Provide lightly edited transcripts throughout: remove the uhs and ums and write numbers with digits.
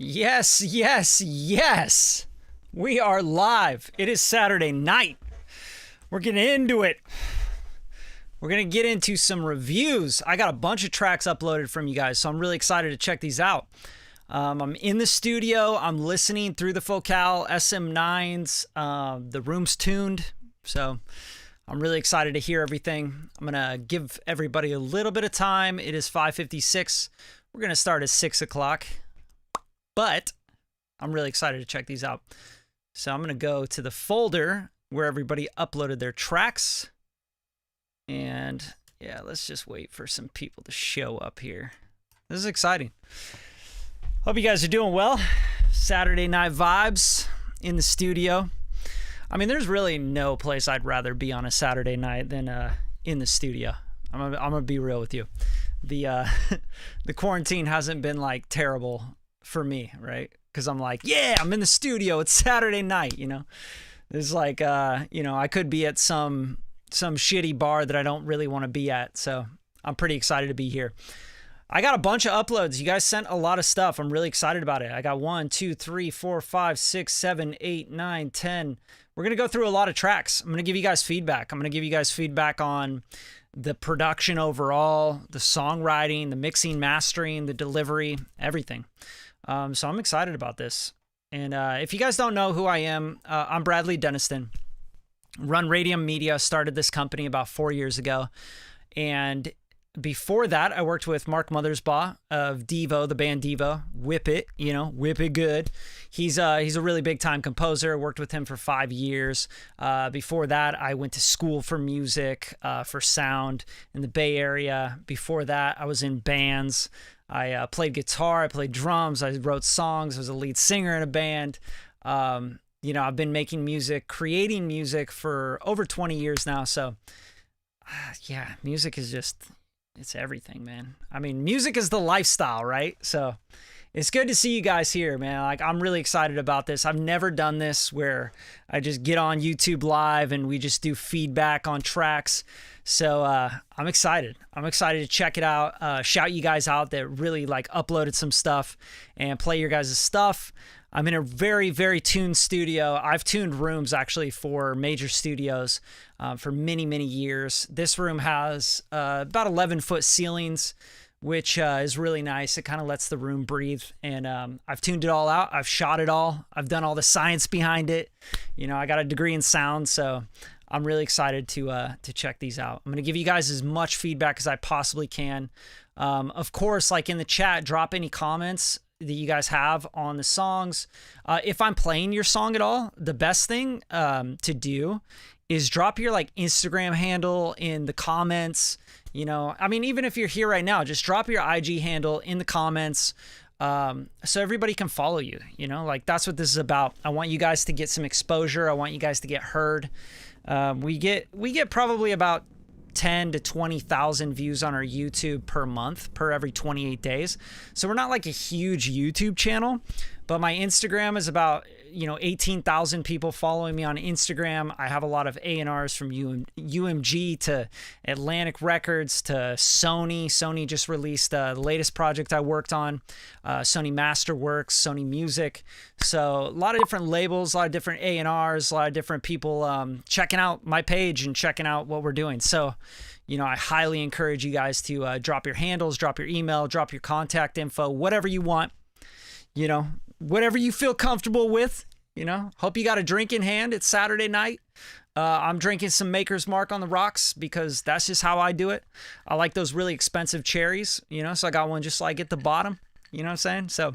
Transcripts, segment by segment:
Yes, yes, yes. We are live. It is Saturday night. We're getting into it. We're going to get into some reviews. I got a bunch of tracks uploaded from you guys, so I'm really excited to check these out. I'm in the studio. I'm listening through the Focal SM9s. The room's tuned, so I'm really excited to hear everything. I'm going to give everybody a little bit of time. It is 5:56. We're going to start at 6 o'clock. But I'm really excited to check these out. So I'm going to go to the folder where everybody uploaded their tracks. And yeah, let's just wait for some people to show up here. This is exciting. Hope you guys are doing well. Saturday night vibes in the studio. I mean, there's really no place I'd rather be on a Saturday night than in the studio. I'm gonna be real with you. The quarantine hasn't been like terrible for me, right? Because I'm like, yeah, I'm in the studio. It's Saturday night, you know. There's like, I could be at some shitty bar that I don't really want to be at. So I'm pretty excited to be here. I got a bunch of uploads. You guys sent a lot of stuff. I'm really excited about it. I got 1, 2, 3, 4, 5, 6, 7, 8, 9, 10. We're going to go through a lot of tracks. I'm going to give you guys feedback. I'm going to give you guys feedback on the production overall, the songwriting, the mixing, mastering, the delivery, everything. So I'm excited about this. And if you guys don't know who I am, I'm Bradley Denniston. Run Radium Media, started this company about 4 years ago. And before that, I worked with Mark Mothersbaugh of Devo, the band Devo. Whip it, whip it good. He's a really big time composer. Worked with him for 5 years. Before that, I went to school for music, for sound in the Bay Area. Before that, I was in bands. I played guitar, I played drums, I wrote songs, I was a lead singer in a band. I've been making music, creating music for over 20 years now. So, yeah, music is it's everything, man. I mean, music is the lifestyle, right? So it's good to see you guys here, man. Like, I'm really excited about this. I've never done this where I just get on YouTube Live and we just do feedback on tracks. So I'm excited. I'm excited to check it out. Shout you guys out that really like uploaded some stuff and play your guys' stuff. I'm in a very, very tuned studio. I've tuned rooms actually for major studios for many, many years. This room has about 11-foot ceilings, which is really nice. It kind of lets the room breathe. And I've tuned it all out. I've shot it all. I've done all the science behind it. I got a degree in sound, so I'm really excited to check these out. I'm going to give you guys as much feedback as I possibly can. Of course, like in the chat, drop any comments that you guys have on the songs. If I'm playing your song at all, the best thing to do is drop your like Instagram handle in the comments. I mean, even if you're here right now, just drop your IG handle in the comments so everybody can follow you. Like that's what this is about. I want you guys to get some exposure. I want you guys to get heard. We get probably about 10 to 20,000 views on our YouTube per month, per every 28 days. So we're not like a huge YouTube channel, but my Instagram is about, 18,000 people following me on Instagram. I have a lot of A&Rs from UMG to Atlantic Records to Sony. Sony just released the latest project I worked on, Sony Masterworks, Sony Music. So a lot of different labels, a lot of different A&Rs, a lot of different people checking out my page and checking out what we're doing. So, I highly encourage you guys to drop your handles, drop your email, drop your contact info, whatever you want, whatever you feel comfortable with. Hope you got a drink in hand. It's Saturday night. I'm drinking some Maker's Mark on the rocks because that's just how I do it. I like those really expensive cherries, so I got one just like at the bottom, you know what I'm saying? So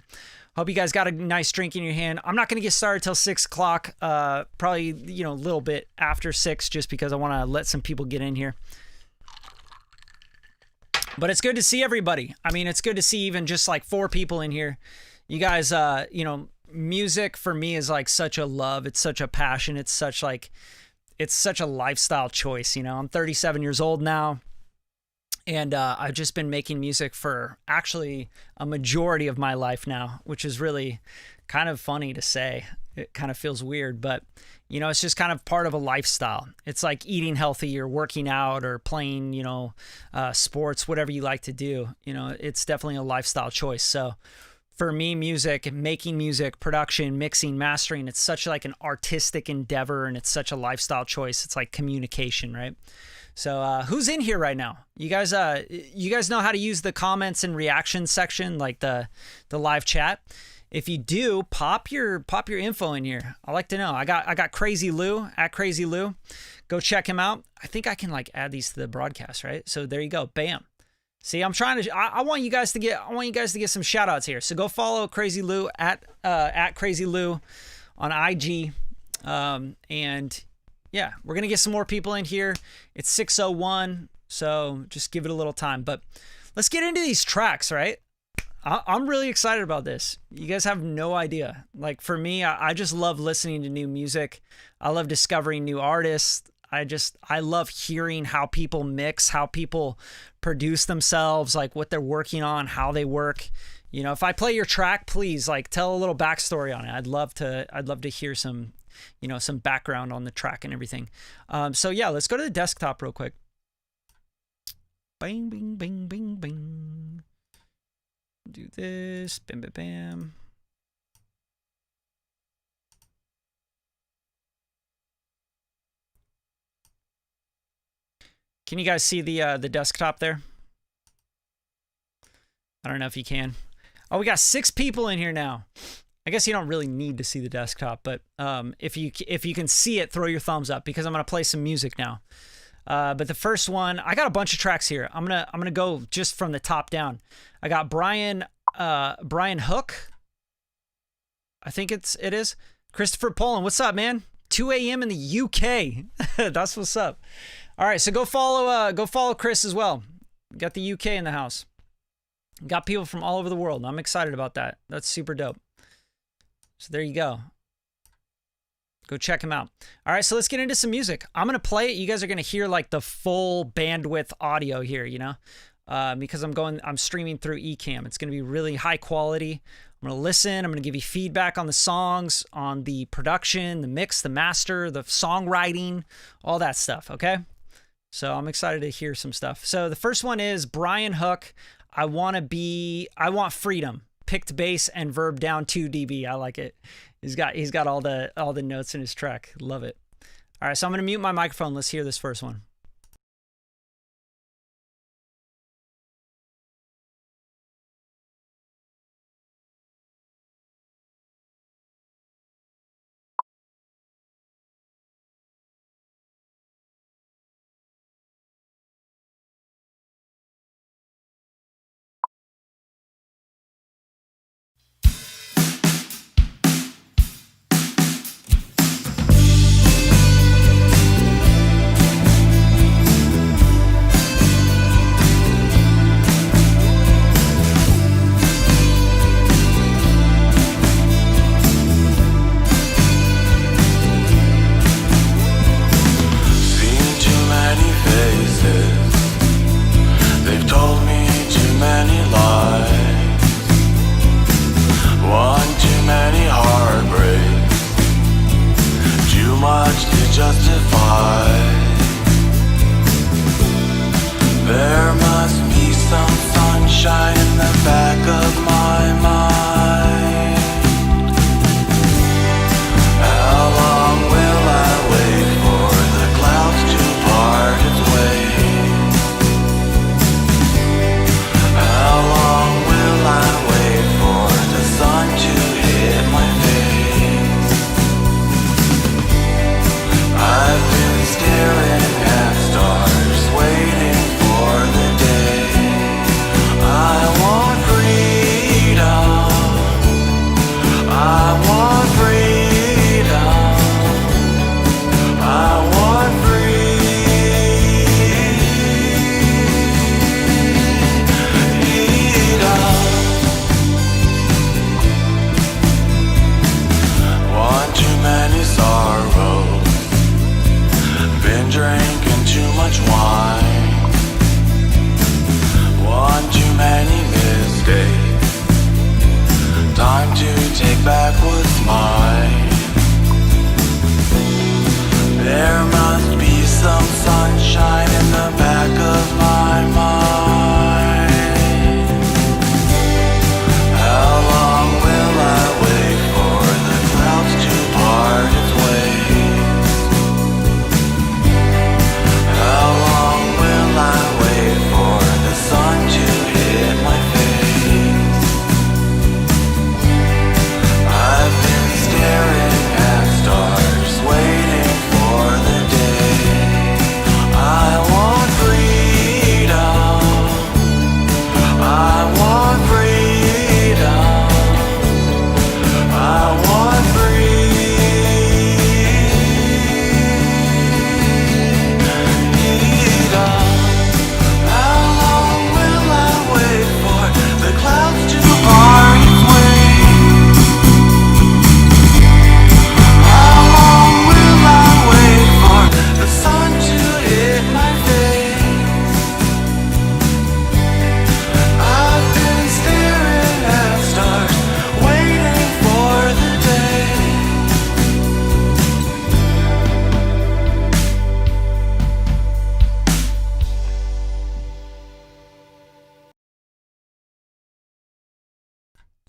hope you guys got a nice drink in your hand. I'm not going to get started till 6 o'clock, probably, a little bit after 6 just because I want to let some people get in here. But it's good to see everybody. I mean, it's good to see even just like 4 people in here. You guys, music for me is like such a love. It's such a passion. It's such a lifestyle choice. I'm 37 years old now. And I've just been making music for actually a majority of my life now, which is really kind of funny to say. It kind of feels weird, but it's just kind of part of a lifestyle. It's like eating healthy or working out or playing, sports, whatever you like to do. It's definitely a lifestyle choice. So for me, music, making music, production, mixing, mastering, it's such like an artistic endeavor, and it's such a lifestyle choice. It's like communication, right? So who's in here right now? You guys know how to use the comments and reaction section, like the live chat? If you do, pop your info in here. I like to know. I got Crazy Lou at Crazy Lou. Go check him out. I think I can like add these to the broadcast, right? So there you go. Bam. See, I'm trying to. I want you guys to get some shout outs here. So go follow Crazy Lou at Crazy Lou on IG, and yeah, we're gonna get some more people in here. It's 6:01, so just give it a little time. But let's get into these tracks, right? I'm really excited about this. You guys have no idea. Like for me, I just love listening to new music. I love discovering new artists. I love hearing how people mix, how people produce themselves, like what they're working on, how they work. You know, if I play your track, please like tell a little backstory on it. I'd love to hear some, you know, some background on the track and everything. So yeah, let's go to the desktop real quick. Bang, bing, bing, bing, bing. Do this, bam, bam, bam. Can you guys see the desktop there? I don't know if you can. Oh, we got 6 people in here now. I guess you don't really need to see the desktop, but if you can see it, throw your thumbs up because I'm gonna play some music now. But the first one, I got a bunch of tracks here. I'm gonna go just from the top down. I got Brian Hook. I think it is. Christopher Poland. What's up, man? 2 a.m. in the UK. That's what's up. All right, so go follow Chris as well. Got the UK in the house. Got people from all over the world. I'm excited about that. That's super dope. So there you go. Go check him out. All right, so let's get into some music. I'm going to play it. You guys are going to hear like the full bandwidth audio here, you know, because I'm streaming through Ecamm. It's going to be really high quality. I'm going to listen. I'm going to give you feedback on the songs, on the production, the mix, the master, the songwriting, all that stuff, okay? So I'm excited to hear some stuff. So the first one is Brian Hook. I want freedom. Picked bass and verb down 2 dB. I like it. He's got all the notes in his track. Love it. All right, so I'm gonna mute my microphone. Let's hear this first one. How long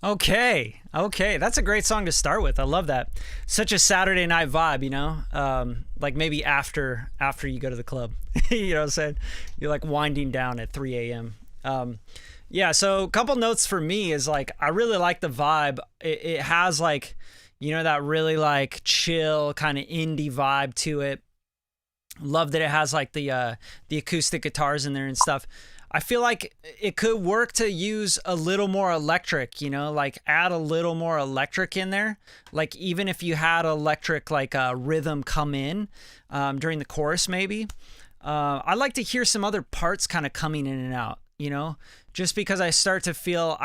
Okay, okay, that's a great song to start with. I love that. Such a Saturday night vibe, like maybe after you go to the club. You know what I'm saying? You're like winding down at 3 a.m. Yeah, so a couple notes for me is like I really like the vibe. It has like, that really like chill kind of indie vibe to it. Love that it has like the acoustic guitars in there and stuff. I feel like it could work to use a little more electric, like add a little more electric in there. Like even if you had electric like rhythm come in during the chorus, maybe. I'd like to hear some other parts kind of coming in and out, just because I start to feel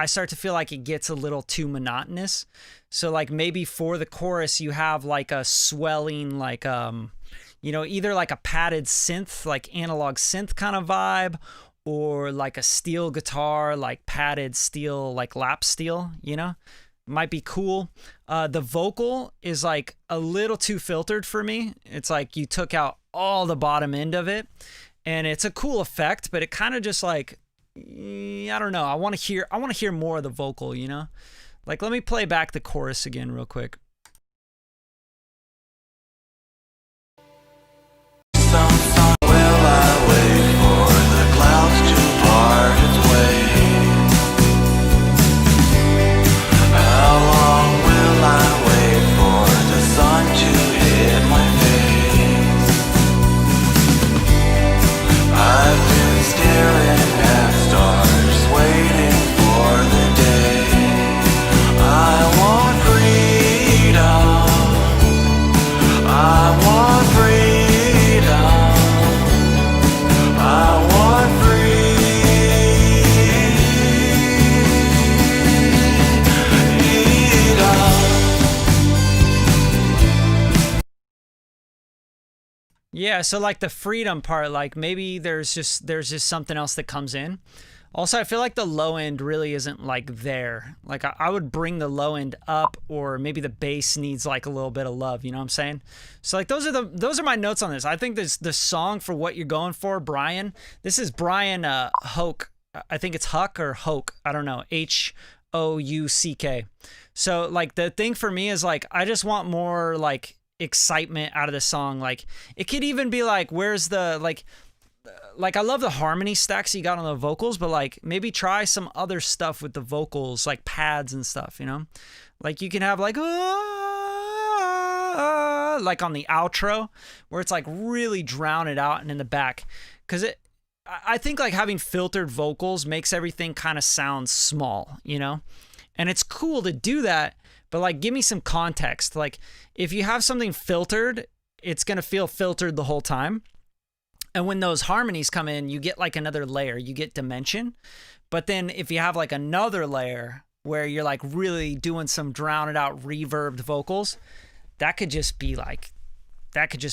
like it gets a little too monotonous. So like maybe for the chorus you have like a swelling like either like a padded synth, like analog synth kind of vibe, or like a steel guitar, like padded steel, like lap steel, might be cool. The vocal is like a little too filtered for me. It's like you took out all the bottom end of it, and it's a cool effect, but it kind of just like, I don't know. I want to hear more of the vocal, Like let me play back the chorus again real quick. Yeah, so like the freedom part, like maybe there's just something else that comes in. Also, I feel like the low end really isn't like there. Like I would bring the low end up, or maybe the bass needs like a little bit of love. You know what I'm saying? So like those are my notes on this. I think this the song for what you're going for, Brian. This is Brian Hoke. I think it's Huck or Hoke. I don't know. Houck. So like the thing for me is like I just want more like excitement out of the song. Like it could even be like, where's the like I love the harmony stacks you got on the vocals, but like maybe try some other stuff with the vocals, like pads and stuff, like you can have like like on the outro where it's like really drown it out, and in the back, because I think like having filtered vocals makes everything kind of sound small, and it's cool to do that. But like, give me some context. Like if you have something filtered, it's going to feel filtered the whole time. And when those harmonies come in, you get like another layer, you get dimension. But then if you have like another layer where you're like really doing some drowned out reverbed vocals, that could just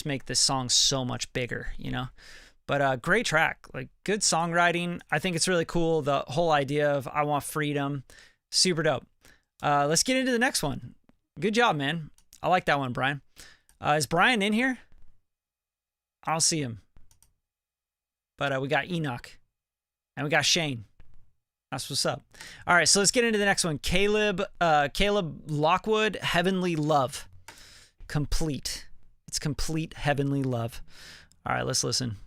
make this song so much bigger, But great track, like good songwriting. I think it's really cool. The whole idea of I want freedom, super dope. Let's get into the next one. Good job, man. I like that one, Brian. Is Brian in here? I don't see him. But we got Enoch. And we got Shane. That's what's up. All right, so let's get into the next one. Caleb Lockwood, Heavenly Love. Complete. It's complete heavenly love. All right, let's listen.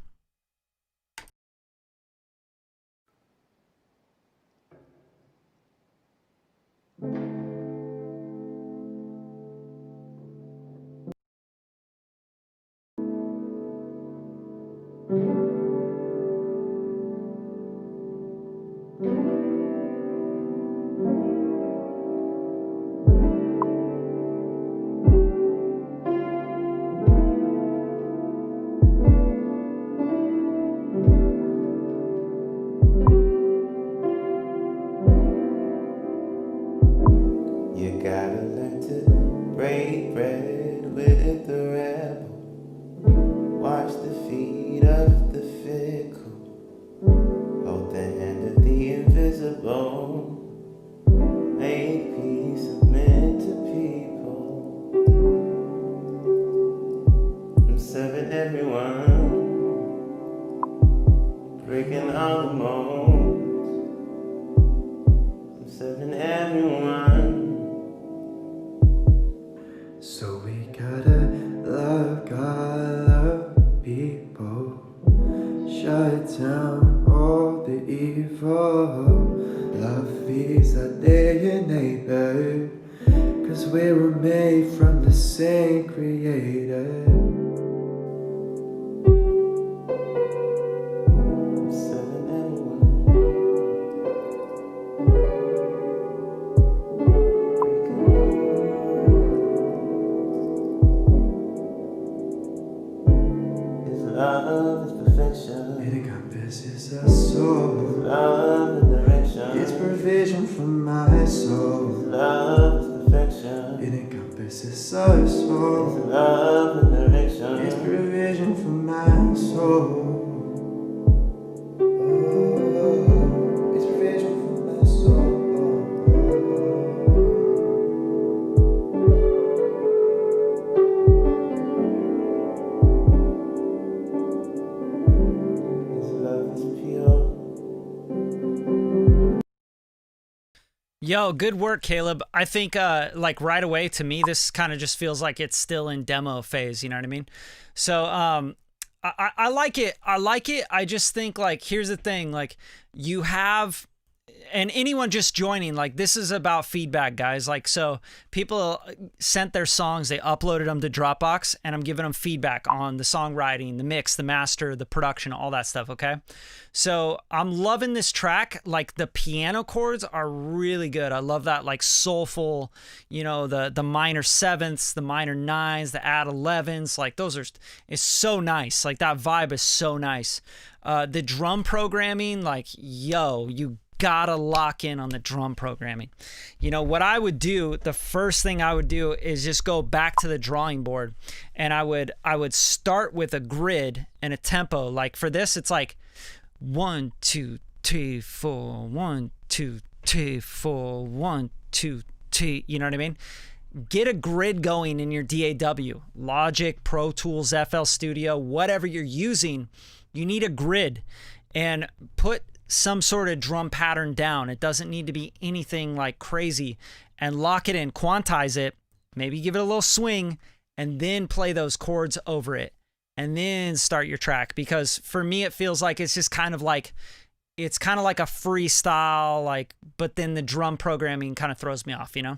breaking all the mold. I'm serving everyone. So we gotta love God, love people. Shut down all the evil. Love is our DNA, babe. Cause we were made from the same creator. Love is perfection. It encompasses our soul. Love is direction. It's provision for my soul. Love is perfection. It encompasses our soul. Love is direction. It's provision for my soul. Oh, it's provision for my soul. Yo, good work, Caleb. I think like right away to me, this kind of just feels like it's still in demo phase. You know what I mean? So I like it. I like it. I just think like, here's the thing, like you have, and anyone just joining, like this is about feedback, guys. Like, so people sent their songs, they uploaded them to Dropbox, and I'm giving them feedback on the songwriting, the mix, the master, the production, all that stuff. Okay. So I'm loving this track. Like the piano chords are really good. I love that like soulful, you know, the minor sevenths, the minor nines, the add 11s, like those are, it's so nice. Like that vibe is so nice. The drum programming, like, yo, you gotta lock in on the drum programming. You know, what I would do, the first thing I would do is just go back to the drawing board, and I would start with a grid and a tempo. Like for this, it's like 1, 2, 3, 4, 1, 2, 3, 4, 1, 2, 3. You know what I mean? Get a grid going in your DAW, Logic, Pro Tools, FL Studio, whatever you're using. You need a grid, and put some sort of drum pattern down. It doesn't need to be anything like crazy, and lock it in, quantize it, maybe give it a little swing, and then play those chords over it, and then start your track. Because for me, it feels like it's just kind of like, it's kind of like a freestyle, like, but then the drum programming kind of throws me off, you know?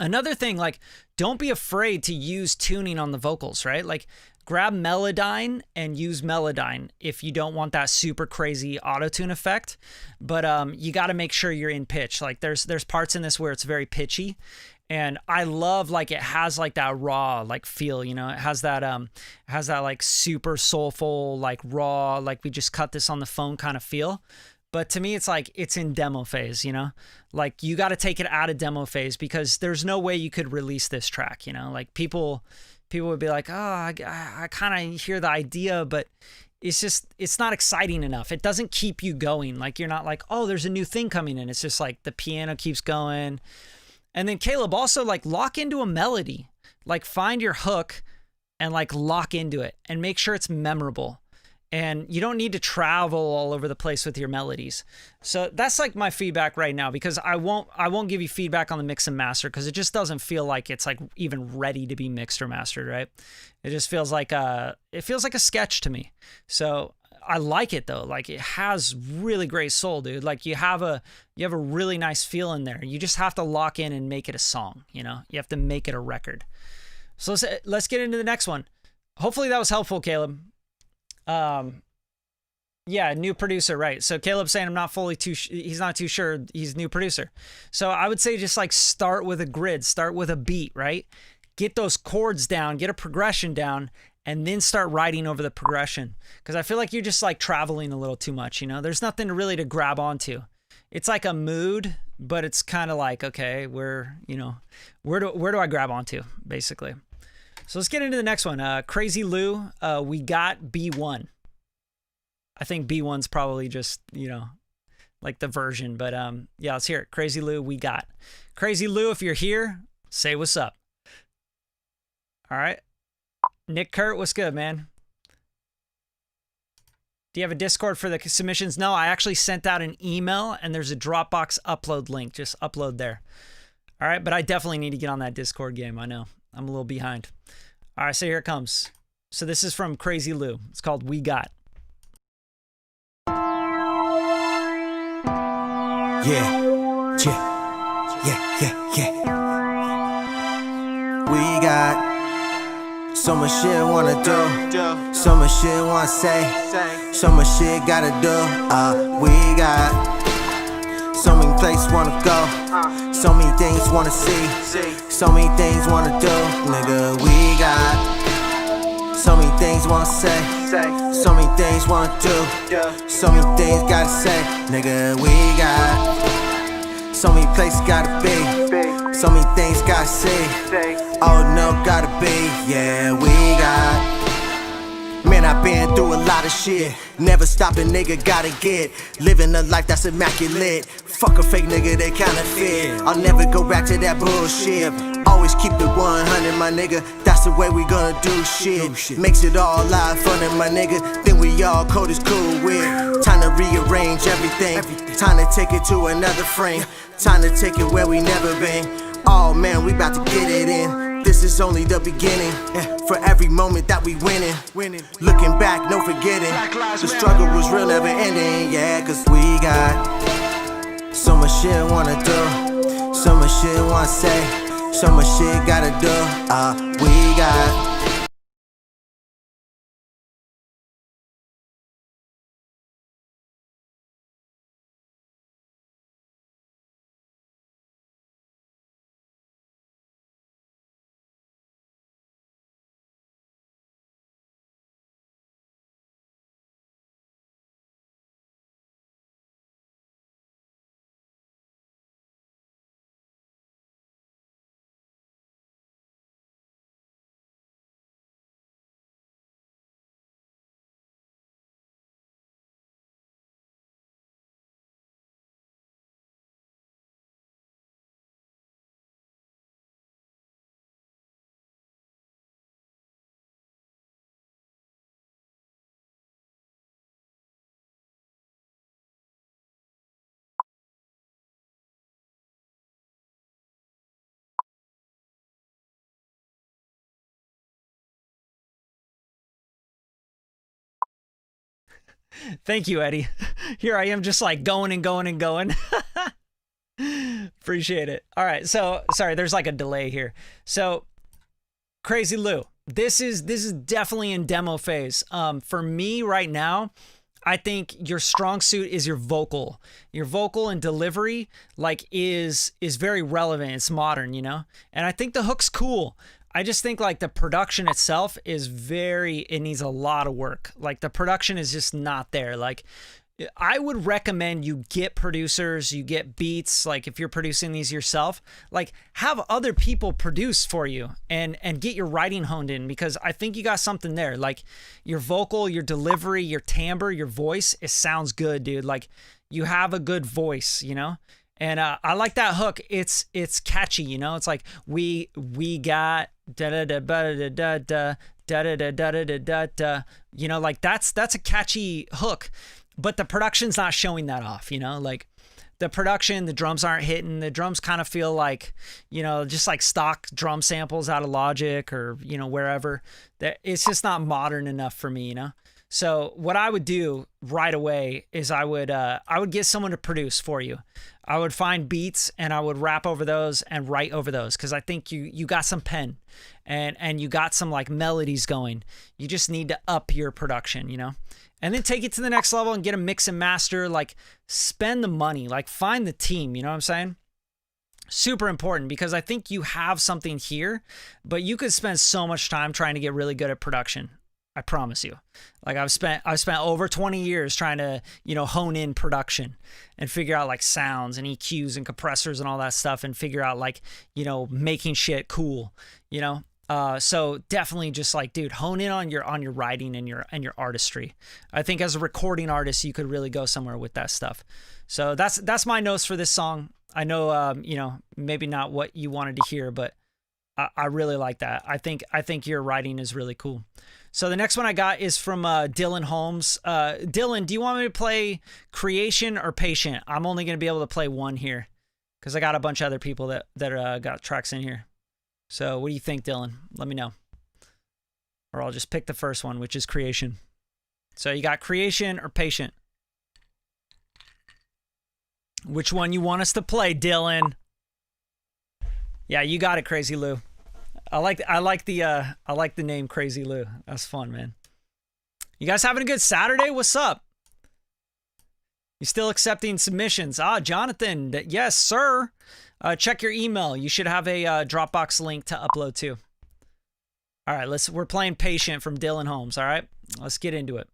Another thing, like, don't be afraid to use tuning on the vocals, right? Like, grab Melodyne and use Melodyne if you don't want that super crazy auto-tune effect. But you got to make sure you're in pitch. Like, there's parts in this where it's very pitchy, and I love, like, it has like that raw like feel, you know? It has that like super soulful, like raw, like we just cut this on the phone kind of feel. But to me, it's like it's in demo phase, you know? Like, you got to take it out of demo phase, because there's no way you could release this track, you know? Like, people would be like, oh, I kind of hear the idea, but it's not exciting enough. It doesn't keep you going. Like, you're not like, oh, there's a new thing coming in. It's just like the piano keeps going. And then Caleb, also, like, lock into a melody. Like, find your hook and like lock into it and make sure it's memorable. And you don't need to travel all over the place with your melodies. So that's like my feedback right now, because I won't give you feedback on the mix and master, because it just doesn't feel like it's like even ready to be mixed or mastered, right? It just feels like a sketch to me. So I like it though. Like, it has really great soul, dude. Like, you have a really nice feel in there. You just have to lock in and make it a song, you know? You have to make it a record. So let's get into the next one. Hopefully that was helpful, Caleb. Yeah, new producer, right? So Caleb's saying he's not too sure. He's new producer. So I would say just like start with a grid, start with a beat, right? Get those chords down, get a progression down, and then start writing over the progression. Because I feel like you're just like traveling a little too much, you know? There's nothing really to grab onto. It's like a mood, but it's kind of like, okay, where do I grab onto, basically? So let's get into the next one. Crazy Lou, we got B1. I think B1's probably just, you know, like the version, but yeah, let's hear it. Crazy Lou, we got. Crazy Lou, if you're here, say what's up. All right. Nick Kurt, what's good, man? Do you have a Discord for the submissions? No, I actually sent out an email and there's a Dropbox upload link. Just upload there. All right, but I definitely need to get on that Discord game. I know. I'm a little behind. All right, so here it comes. So this is from Crazy Lou. It's called We Got. Yeah. We got so much shit wanna do, so much shit wanna say, so much shit gotta do. We got so many places wanna go, so many things wanna see, so many things wanna do. Nigga, we got so many things wanna say, so many things wanna do, so many things gotta say. Nigga, we got so many places gotta be, so many things gotta see. Oh no, gotta be, yeah, we got. Man, I've been through a lot of shit. Never stop a nigga, gotta get. Living a life that's immaculate. Fuck a fake nigga, they counterfeit. I'll never go back to that bullshit. Always keep it 100, my nigga. That's the way we gonna do shit. Makes it all live fun, my nigga. Then we all code is cool with. Time to rearrange everything. Time to take it to another frame. Time to take it where we never been. Oh man, we about to get it in. This is only the beginning. For every moment that we winning. Looking back, no forgetting. The struggle was real, never ending. Yeah, cause we got so much shit wanna do, so much shit wanna say, so much shit gotta do. We got. Thank you, Eddie. Here I am just like going and going and going. Appreciate it. All right, so sorry, there's like a delay here. So Crazy Lou, this is definitely in demo phase. For me right now, I think your strong suit is your vocal. Your vocal and delivery like is very relevant. It's modern, you know? And I think the hook's cool. I just think like the production itself is it needs a lot of work. Like the production is just not there. Like I would recommend you get producers, you get beats. Like if you're producing these yourself, like have other people produce for you and get your writing honed in, because I think you got something there. Like your vocal, your delivery, your timbre, your voice, it sounds good, dude. Like you have a good voice, you know? And I like that hook. It's catchy, you know? It's like we got da da da da da da da da da da da da da. You know, like that's a catchy hook, but the production's not showing that off, you know? Like the production, the drums aren't hitting. The drums kind of feel like, you know, just like stock drum samples out of Logic or, you know, wherever. That it's just not modern enough for me, you know? So what I would do right away is I would get someone to produce for you. I would find beats and I would rap over those and write over those, because I think you got some pen and you got some like melodies going. You just need to up your production, you know? And then take it to the next level and get a mix and master. Like spend the money, like find the team, you know what I'm saying? Super important, because I think you have something here, but you could spend so much time trying to get really good at production. I promise you. Like I've spent over 20 years trying to, you know, hone in production and figure out like sounds and EQs and compressors and all that stuff, and figure out like, you know, making shit cool, you know? So definitely just like, dude, hone in on your writing and your artistry. I think as a recording artist, you could really go somewhere with that stuff. So that's my notes for this song. I know, you know, maybe not what you wanted to hear, but I really like that. I think your writing is really cool. So the next one I got is from Dylan Holmes. Dylan, do you want me to play Creation or Patient? I'm only going to be able to play one here because I got a bunch of other people that got tracks in here. So what do you think, Dylan? Let me know. Or I'll just pick the first one, which is Creation. So you got Creation or Patient? Which one you want us to play, Dylan? Yeah, you got it, Crazy Lou. I like the name Crazy Lou. That's fun, man. You guys having a good Saturday? What's up? You still accepting submissions? Ah, Jonathan. Yes, sir. Check your email. You should have a Dropbox link to upload to. All right, we're playing Patient from Dylan Holmes. All right, let's get into it.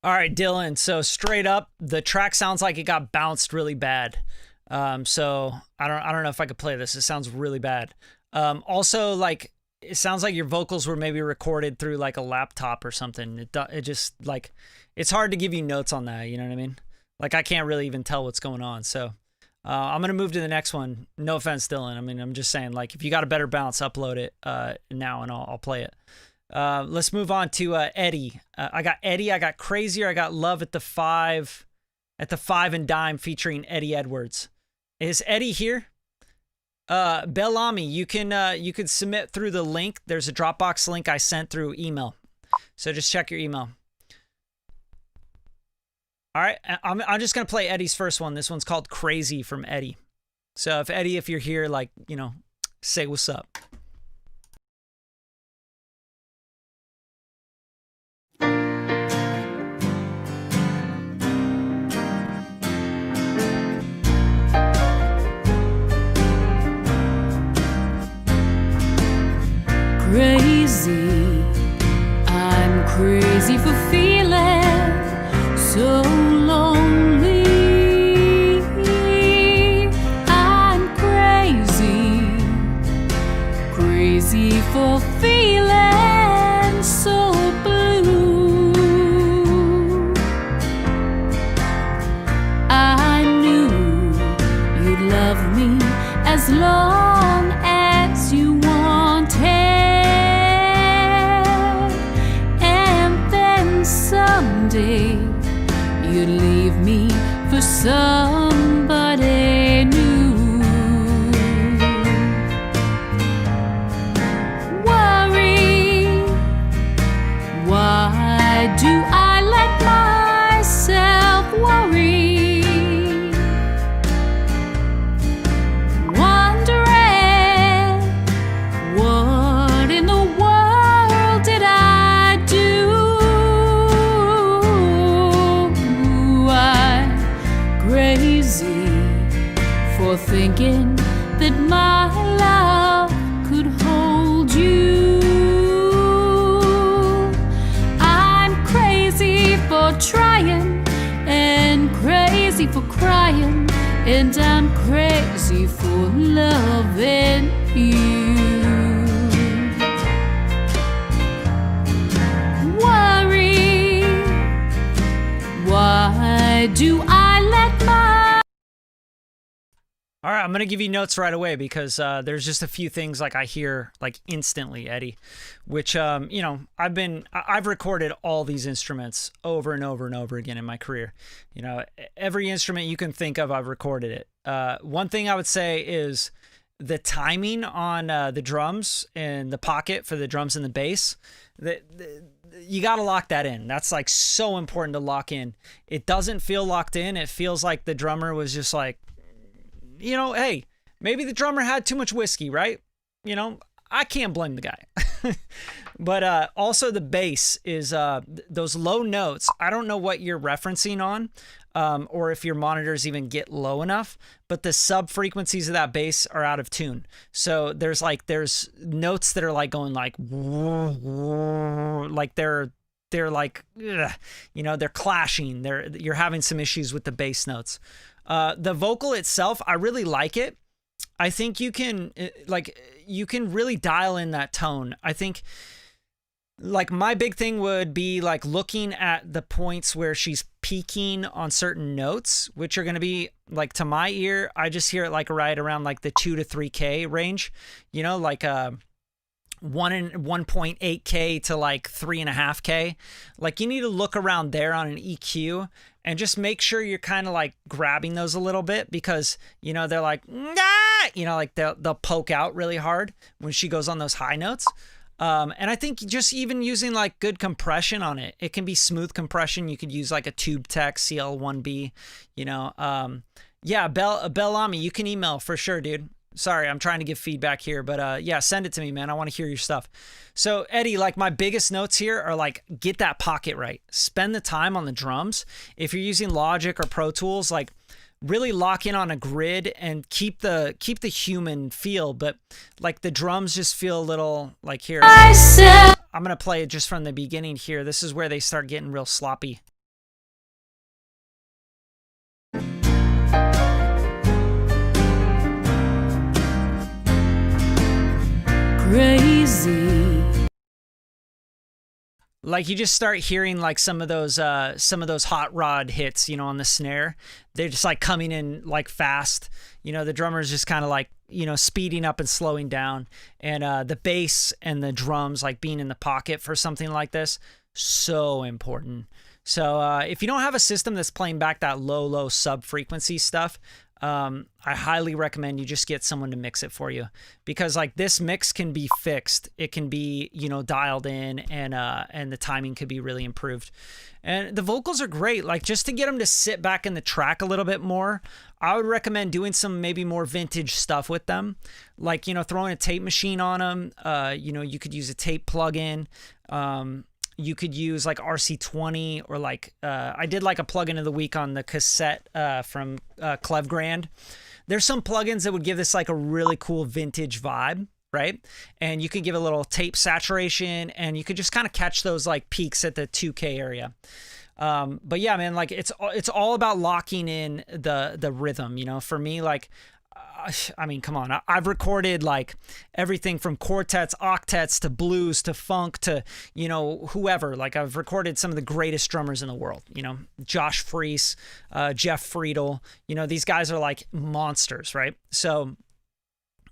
All right, Dylan. So straight up, the track sounds like it got bounced really bad. So I don't know if I could play this. It sounds really bad. Also, like, it sounds like your vocals were maybe recorded through like a laptop or something. It just like, it's hard to give you notes on that. You know what I mean? Like, I can't really even tell what's going on. So I'm gonna move to the next one. No offense, Dylan. I mean, I'm just saying, like, if you got a better bounce, upload it now, and I'll play it. Let's move on to Eddie. I got Eddie. I got Crazier. I got Love at the Five and Dime featuring Eddie Edwards. Is Eddie here? Bellamy, you can submit through the link. There's a Dropbox link I sent through email. So just check your email. All right, I'm just gonna play Eddie's first one. This one's called Crazy from Eddie. So if Eddie, if you're here, like, you know, say what's up. Crazy, I'm crazy for feeling so lonely. I'm crazy, crazy for feeling so blue. I knew you'd love me as long as you wanted. Someday you'd leave me for somebody new. Worry, why do I let myself worry? Wondering, what in the world did I do? Crazy for thinking that my love could hold you. I'm crazy for trying and crazy for crying, and I'm crazy for loving you. Worry, why do I let my... All right, I'm going to give you notes right away because there's just a few things like I hear like instantly, Eddie, which, you know, I've recorded all these instruments over and over and over again in my career. You know, every instrument you can think of, I've recorded it. One thing I would say is the timing on the drums and the pocket for the drums and the bass, you got to lock that in. That's like so important to lock in. It doesn't feel locked in. It feels like the drummer was just like, you know, hey, maybe the drummer had too much whiskey, right? You know, I can't blame the guy. But also the bass is those low notes. I don't know what you're referencing on, or if your monitors even get low enough, but the sub frequencies of that bass are out of tune. So there's notes that are like going like they're like, you know, they're clashing. You're having some issues with the bass notes. The vocal itself, I really like it. I think you can really dial in that tone. I think like my big thing would be like looking at the points where she's peaking on certain notes, which are going to be like, to my ear, I just hear it like right around like the 2 to 3K range, you know, like 1.8K to like 3.5K. Like you need to look around there on an EQ and just make sure you're kind of like grabbing those a little bit, because, you know, they're like, nah! You know, like they'll poke out really hard when she goes on those high notes. And I think just even using like good compression on it, it can be smooth compression. You could use like a Tube Tech CL1B, you know. Yeah, Bellamy, you can email for sure, dude. Sorry, I'm trying to give feedback here, but yeah, send it to me, man. I want to hear your stuff. So Eddie, like my biggest notes here are like, get that pocket right. Spend the time on the drums. If you're using Logic or Pro Tools, like really lock in on a grid and keep the human feel, but like the drums just feel a little like here. I'm going to play it just from the beginning here. This is where they start getting real sloppy. Crazy. Like you just start hearing like some of those hot rod hits, you know, on the snare. They're just like coming in like fast. You know, the drummer's just kind of like, you know, speeding up and slowing down. And the bass and the drums like being in the pocket for something like this, so important. So if you don't have a system that's playing back that low sub frequency stuff, I highly recommend you just get someone to mix it for you, because like this mix can be fixed. It can be, you know, dialed in, and the timing could be really improved. And the vocals are great. Like just to get them to sit back in the track a little bit more, I would recommend doing some maybe more vintage stuff with them. Like, you know, throwing a tape machine on them. You know, you could use a tape plug-in. You could use like RC20, or like I did like a plugin of the week on the cassette from Clevgrand. There's some plugins that would give this like a really cool vintage vibe, right? And you could give a little tape saturation, and you could just kind of catch those like peaks at the 2K area. But yeah, man, like it's all about locking in the rhythm. You know, for me, like, I mean, come on. I've recorded like everything from quartets, octets, to blues, to funk, to, you know, whoever. Like I've recorded some of the greatest drummers in the world, you know, Josh Freese, Jeff Friedel, you know, these guys are like monsters, right? So,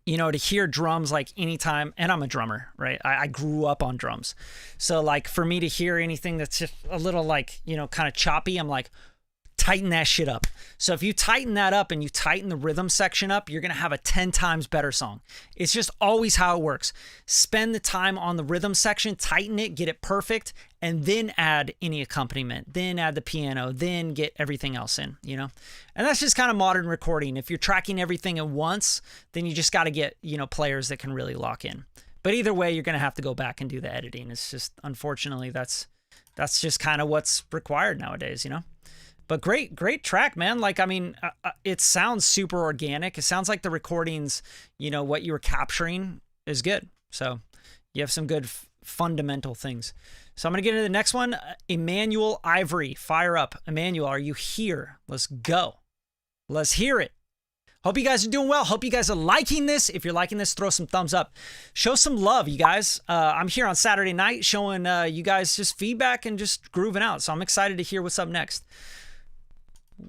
you know, to hear drums like anytime, and I'm a drummer, right? I grew up on drums. So like for me to hear anything that's just a little like, you know, kind of choppy, I'm like, tighten that shit up. So if you tighten that up and you tighten the rhythm section up, you're going to have a 10 times better song. It's just always how it works. Spend the time on the rhythm section, tighten it, get it perfect, and then add any accompaniment, then add the piano, then get everything else in, you know? And that's just kind of modern recording. If you're tracking everything at once, then you just got to get, you know, players that can really lock in. But either way, you're going to have to go back and do the editing. It's just, unfortunately, that's just kind of what's required nowadays, you know? But great track, man. Like, I mean, it sounds super organic. It sounds like the recordings, you know, what you were capturing is good. So you have some good fundamental things. So I'm going to get into the next one. Emmanuel Ivory, fire up. Emmanuel, are you here? Let's go. Let's hear it. Hope you guys are doing well. Hope you guys are liking this. If you're liking this, throw some thumbs up. Show some love, you guys. I'm here on Saturday night showing you guys just feedback and just grooving out. So I'm excited to hear what's up next.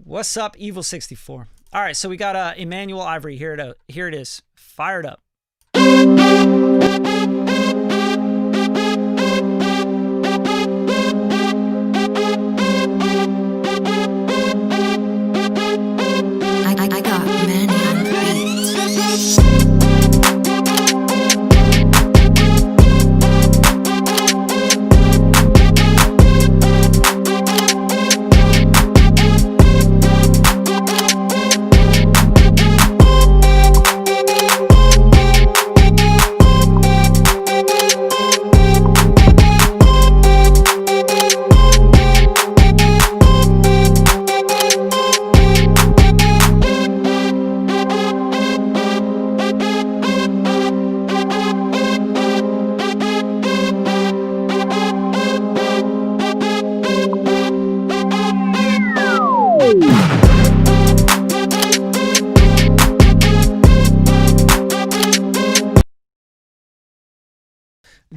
What's up, Evil64? All right, so we got Emmanuel Ivory. Here it is. Fired up. I got many on the beat.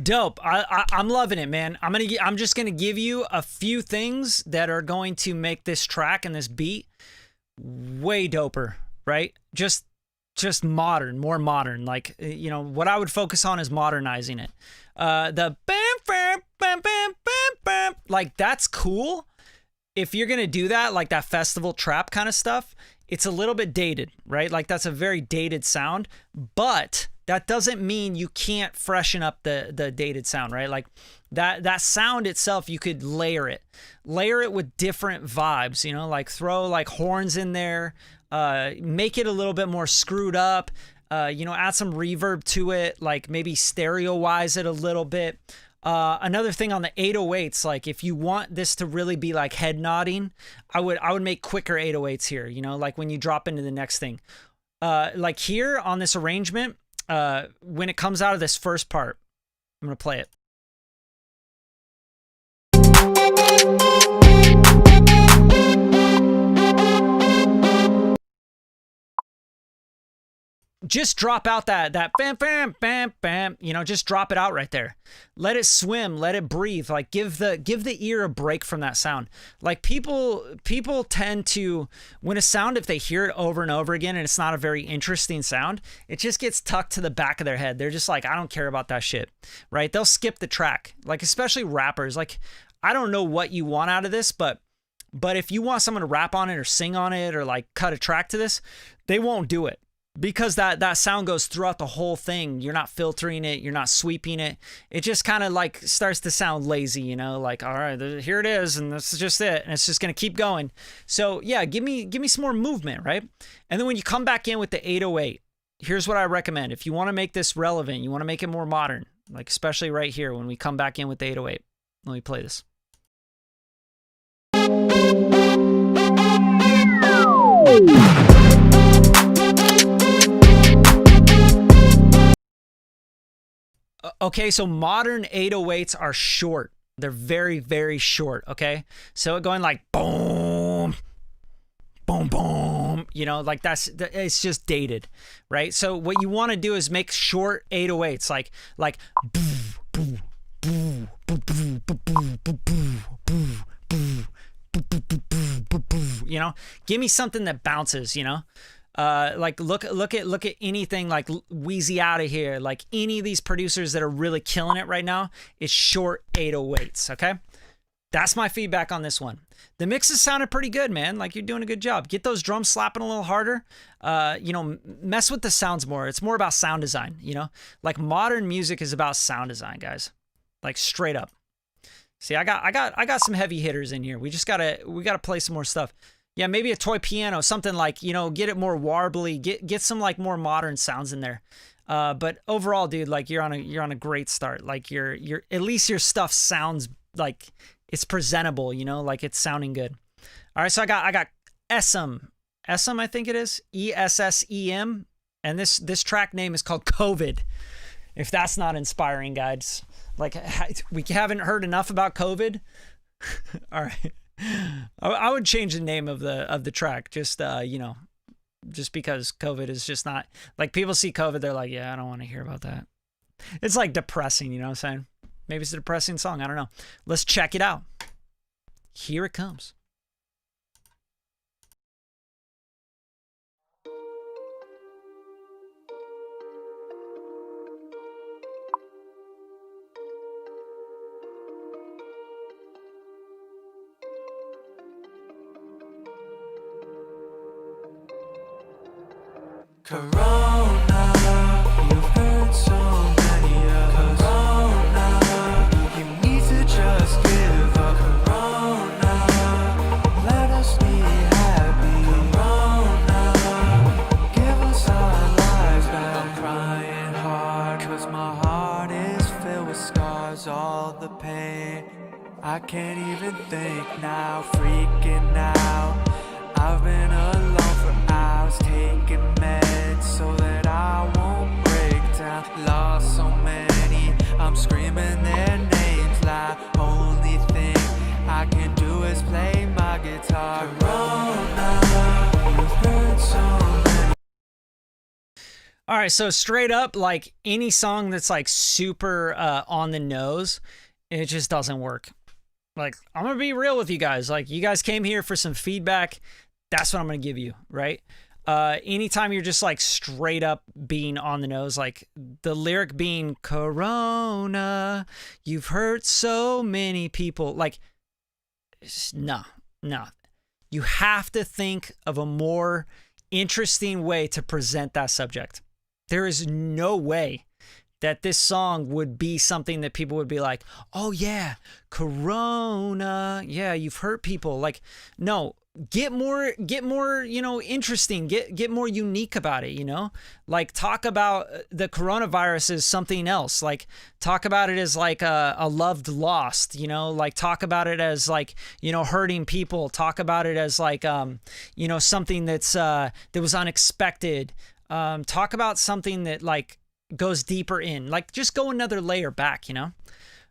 Dope. I'm loving it, man. I'm just gonna give you a few things that are going to make this track and this beat way doper, right? Just modern, more modern. Like, you know, what I would focus on is modernizing it. The bam bam bam bam bam bam, like that's cool. If you're gonna do that, like that festival trap kind of stuff, it's a little bit dated, right? Like that's a very dated sound, but that doesn't mean you can't freshen up the dated sound, right? Like that sound itself, you could layer it with different vibes, you know, like throw like horns in there, make it a little bit more screwed up, you know, add some reverb to it, like maybe stereo wise it a little bit. Another thing on the 808s, like if you want this to really be like head nodding, I would make quicker 808s here, you know, like when you drop into the next thing. Like here on this arrangement, when it comes out of this first part, I'm going to play it. Just drop out that bam, bam, bam, bam, you know, just drop it out right there. Let it swim, let it breathe. Like give the ear a break from that sound. Like people tend to, when a sound, if they hear it over and over again and it's not a very interesting sound, it just gets tucked to the back of their head. They're just like, I don't care about that shit, right? They'll skip the track. Like especially rappers. Like I don't know what you want out of this, but if you want someone to rap on it or sing on it or like cut a track to this, they won't do it. Because that sound goes throughout the whole thing. You're not filtering it. You're not sweeping it. It just kind of like starts to sound lazy, you know, like, all right, here it is. And this is just it. And it's just going to keep going. So yeah, give me some more movement, right? And then when you come back in with the 808, here's what I recommend. If you want to make this relevant, you want to make it more modern, like especially right here when we come back in with the 808. Let me play this. Okay, so modern 808s are short. They're very, very short, okay? So going like boom, boom, boom, you know, like it's just dated, right? So what you want to do is make short 808s, like boo, boo, boo, boo, boo, boo, boo, boo, boo, boo, you know? Give me something that bounces, you know? Like look at anything like Wheezy Out of Here, like any of these producers that are really killing it right now. It's short 808s. Okay, that's my feedback on this one. The mixes sounded pretty good, man. Like you're doing a good job. Get those drums slapping a little harder. You know, mess with the sounds more. It's more about sound design. You know, like modern music is about sound design, guys. Like straight up. See, I got some heavy hitters in here. We gotta play some more stuff. Yeah, maybe a toy piano, something like, you know, get it more warbly, get some like more modern sounds in there. But overall, dude, like you're on a great start. Like you're at least your stuff sounds like it's presentable, you know, like it's sounding good. All right, so I got Essem, I think it is, ESSEM, and this track name is called COVID. If that's not inspiring, guys, like we haven't heard enough about COVID. All right. I would change the name of the track, just you know, just because COVID is just not, like, people see COVID, they're like, yeah, I don't want to hear about that. It's like depressing, you know what I'm saying? Maybe it's a depressing song, I don't know. Let's check it out. Here it comes. Corona, you've heard so many of us. Corona, you need to just give up. Corona, let us be happy. Corona, give us our lives back. I'm crying hard, cause my heart is filled with scars. All the pain, I can't even think now. Freaking out, I've been alone for hours, taking meds so that I won't break down. Lost so many, I'm screaming their names loud. Only thing I can do is play my guitar. Corona, All right, so straight up, like any song that's like super on the nose, it just doesn't work. Like, I'm gonna be real with you guys. Like, you guys came here for some feedback. That's what I'm gonna give you, right? Anytime you're just like straight up being on the nose, like the lyric being Corona, you've hurt so many people. Like, no. You have to think of a more interesting way to present that subject. There is no way that this song would be something that people would be like, oh yeah, Corona, yeah, you've hurt people. Like, no, get more, interesting, get more unique about it, like talk about the coronavirus as something else, like talk about it as like a loved lost, like talk about it as like, hurting people, talk about it as like, something that was unexpected. Talk about something that like goes deeper in, like just go another layer back,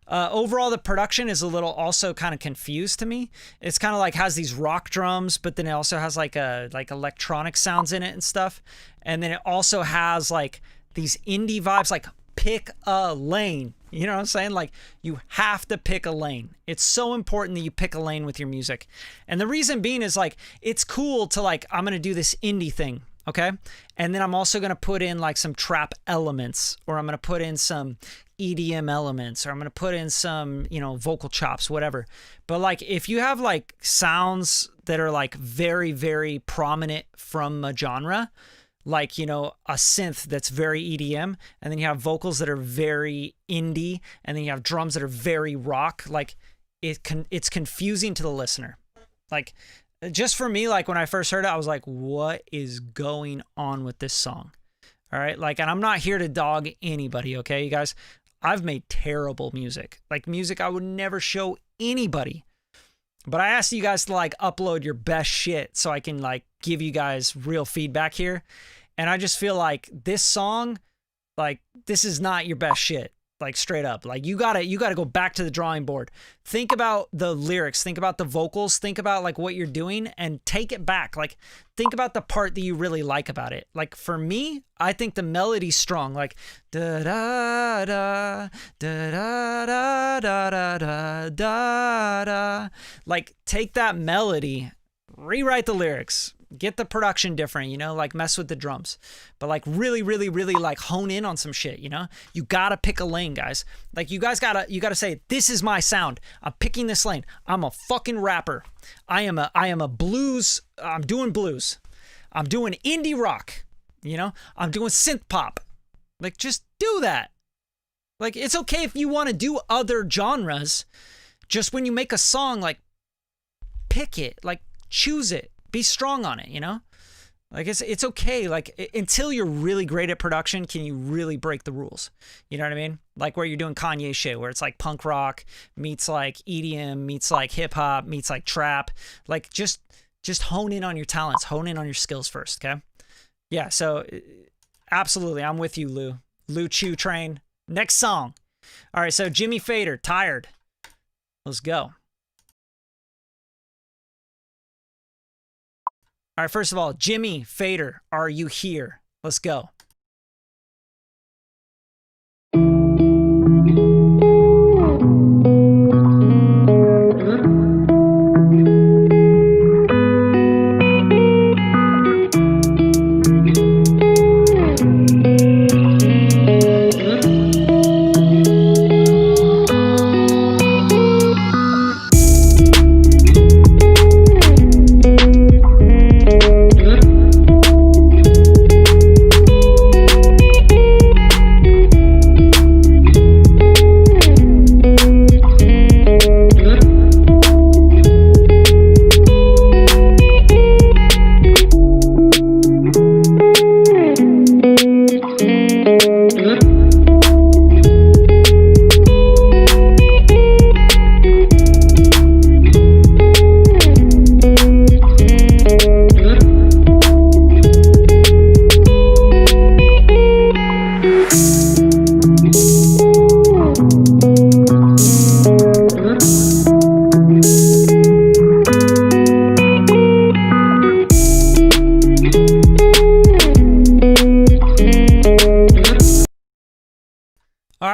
overall the production is a little also kind of confused to me. It's kind of like has these rock drums, but then it also has like electronic sounds in it and stuff, and then it also has like these indie vibes. Like, pick a lane, you know what I'm saying? Like, you have to pick a lane. It's so important that you pick a lane with your music, and the reason being is like it's cool to like, I'm gonna do this indie thing, okay? And then I'm also going to put in like some trap elements, or I'm going to put in some EDM elements, or I'm going to put in some, vocal chops, whatever. But like, if you have like sounds that are like very, very prominent from a genre, like, a synth that's very EDM, and then you have vocals that are very indie, and then you have drums that are very rock, like it's confusing to the listener. Like, just for me, like when I first heard it, I was like, what is going on with this song? All right. Like, and I'm not here to dog anybody. Okay, you guys, I've made terrible music, like music I would never show anybody, but I asked you guys to like upload your best shit so I can like give you guys real feedback here. And I just feel like this song, like this is not your best shit. Like, straight up, like you gotta go back to the drawing board. Think about the lyrics, think about the vocals, think about like what you're doing, and take it back. Like, think about the part that you really like about it. Like, for me, I think the melody's strong. Like, da da da da da da da da da da. Like, take that melody, rewrite the lyrics, get the production different, like mess with the drums, but like really, really, really like hone in on some shit, you gotta pick a lane, guys. Like, you gotta say, this is my sound. I'm picking this lane. I'm a fucking rapper. I am a blues. I'm doing blues. I'm doing indie rock, I'm doing synth pop. Like, just do that. Like, it's okay if you want to do other genres. Just when you make a song, like, pick it, like, choose it. Be strong on it, Like, it's okay. Like, until you're really great at production, can you really break the rules? You know what I mean? Like, where you're doing Kanye shit, where it's like punk rock meets like EDM meets like hip hop meets like trap. Like, just hone in on your talents, hone in on your skills first, okay? Yeah, so absolutely, I'm with you, Lou Chew Train. Next song. All right, so Jimmy Fader, Tired. Let's go. All right, first of all, Jimmy Fader, Are You Here? Let's go.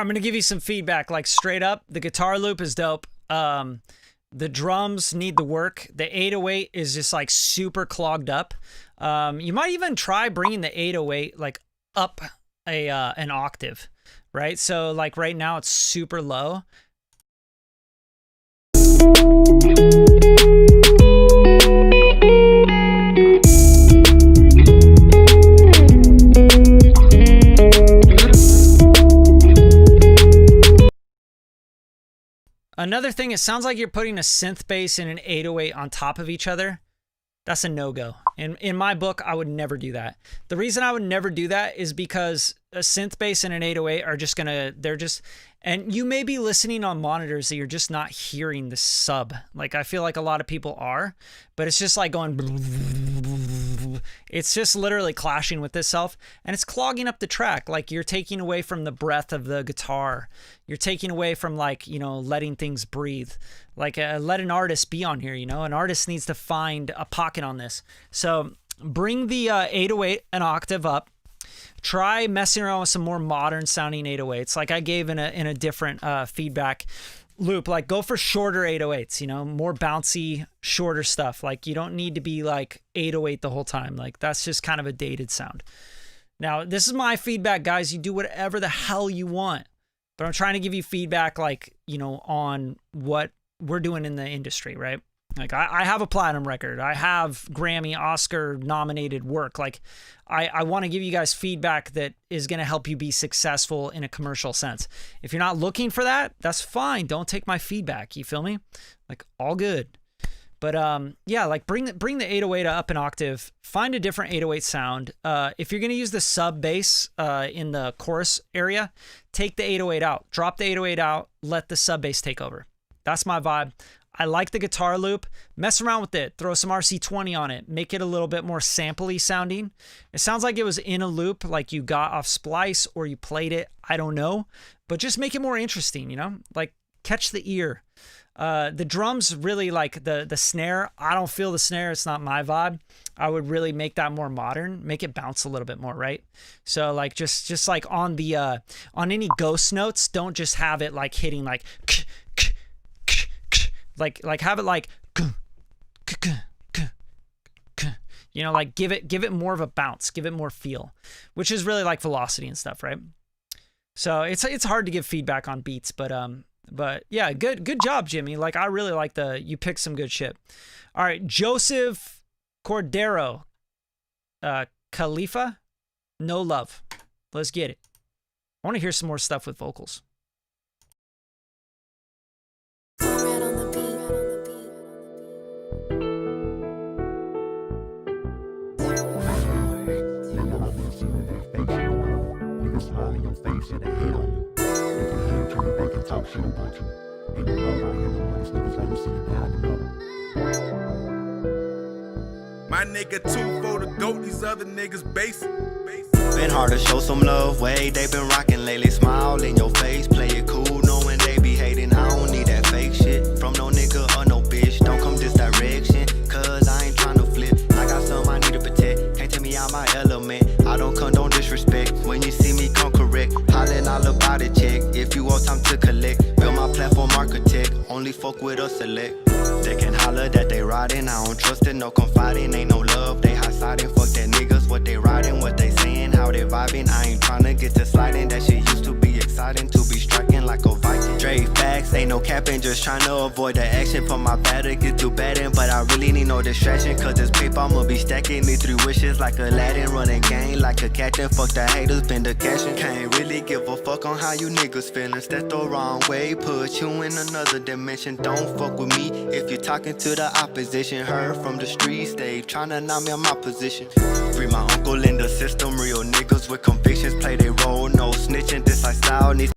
I'm gonna give you some feedback. Like straight up, the guitar loop is dope. The drums need the work. The 808 is just like super clogged up. You might even try bringing the 808 like up an octave, right? So like right now it's super low. Another thing, it sounds like you're putting a synth bass and an 808 on top of each other. That's a no-go. In my book, I would never do that. The reason I would never do that is because a synth bass and an 808 are just gonna, and you may be listening on monitors that you're just not hearing the sub. Like I feel like a lot of people are, but it's just like going, it's just literally clashing with itself and it's clogging up the track. Like you're taking away from the breath of the guitar. You're taking away from like, you know, letting things breathe. Like let an artist be on here, you know, an artist needs to find a pocket on this. So bring the 808 an octave up. Try messing around with some more modern sounding 808s. Like I gave in a different feedback loop, like go for shorter 808s, you know, more bouncy, shorter stuff. Like you don't need to be like 808 the whole time. Like that's just kind of a dated sound. Now, this is my feedback, guys. You do whatever the hell you want, but I'm trying to give you feedback, like, you know, on what we're doing in the industry, right? Like I have a platinum record. I have Grammy, Oscar nominated work. Like I want to give you guys feedback that is going to help you be successful in a commercial sense. If you're not looking for that, that's fine. Don't take my feedback. You feel me? Like all good. But yeah, like bring the 808 up an octave. Find a different 808 sound. If you're going to use the sub bass in the chorus area, take the 808 out. Drop the 808 out. Let the sub bass take over. That's my vibe. I like the guitar loop. Mess around with it. Throw some RC20 on it. Make it a little bit more sampley sounding. It sounds like it was in a loop, like you got off Splice or you played it. I don't know. But just make it more interesting, you know? Like catch the ear. The drums really like the snare. I don't feel the snare. It's not my vibe. I would really make that more modern. Make it bounce a little bit more, right? So like just like on the on any ghost notes, don't just have it like hitting like like have it like, you know, like give it more of a bounce, give it more feel, which is really like velocity and stuff, right? So it's hard to give feedback on beats, but yeah, good job, Jimmy. Like I really like you picked some good shit. All right, Joseph Cordero, Khalifa, No Love. Let's get it. I want to hear some more stuff with vocals. My nigga 2 for the goat, these other niggas basic. Been hard to show some love, way they been rocking lately. Smile in your face, play it cool, knowing they be hating. I don't need that fake shit from no nigga or no bitch. Don't come this direction, cause I ain't tryna flip. I got some I need to protect, can't take me out my element. I don't condone disrespect, when you see me come correct. Hollin' all about it, check, if you want time to collect. Build my platform architect, only fuck with a select. They can holler that they riding, I don't trust it, no confiding, ain't no love. They high siding, fuck that niggas, what they riding, what they saying, how they vibing. I ain't tryna get to sliding, that shit used to be exciting, to be striking like a Viking. Straight facts, ain't no capping, just tryna avoid the action. For my batter, get too batting, but I really need no distraction, cause this paper I'ma be stacking. Need 3 wishes like Aladdin, running game like a captain. Fuck the haters, been the cashing. Can't really give a fuck on how you niggas feeling. That's the wrong way, put you in another dimension. Don't fuck with me if you're talking to the opposition. Heard from the streets, they tryna knock me on my position. Free my uncle in the system, real niggas with convictions play their role, no snitching. This lifestyle needs.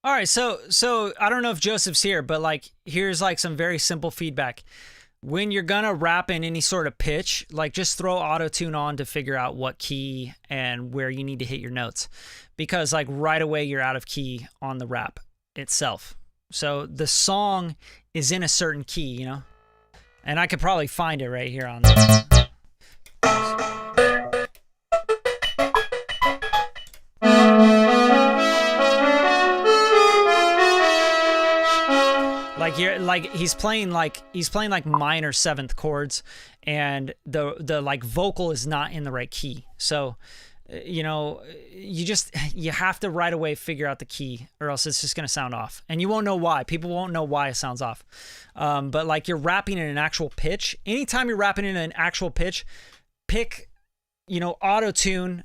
All right, so I don't know if Joseph's here, but like here's like some very simple feedback. When you're gonna rap in any sort of pitch, like just throw auto-tune on to figure out what key and where you need to hit your notes, because like right away you're out of key on the rap itself. So the song is in a certain key, you know, and I could probably find it right here on this. like you're like he's playing like minor 7th chords, and the like vocal is not in the right key. So you know, you have to right away figure out the key, or else it's just gonna sound off, and you won't know why. People won't know why it sounds off. But like you're rapping in an actual pitch. Anytime you're rapping in an actual pitch, pick, you know, auto tune,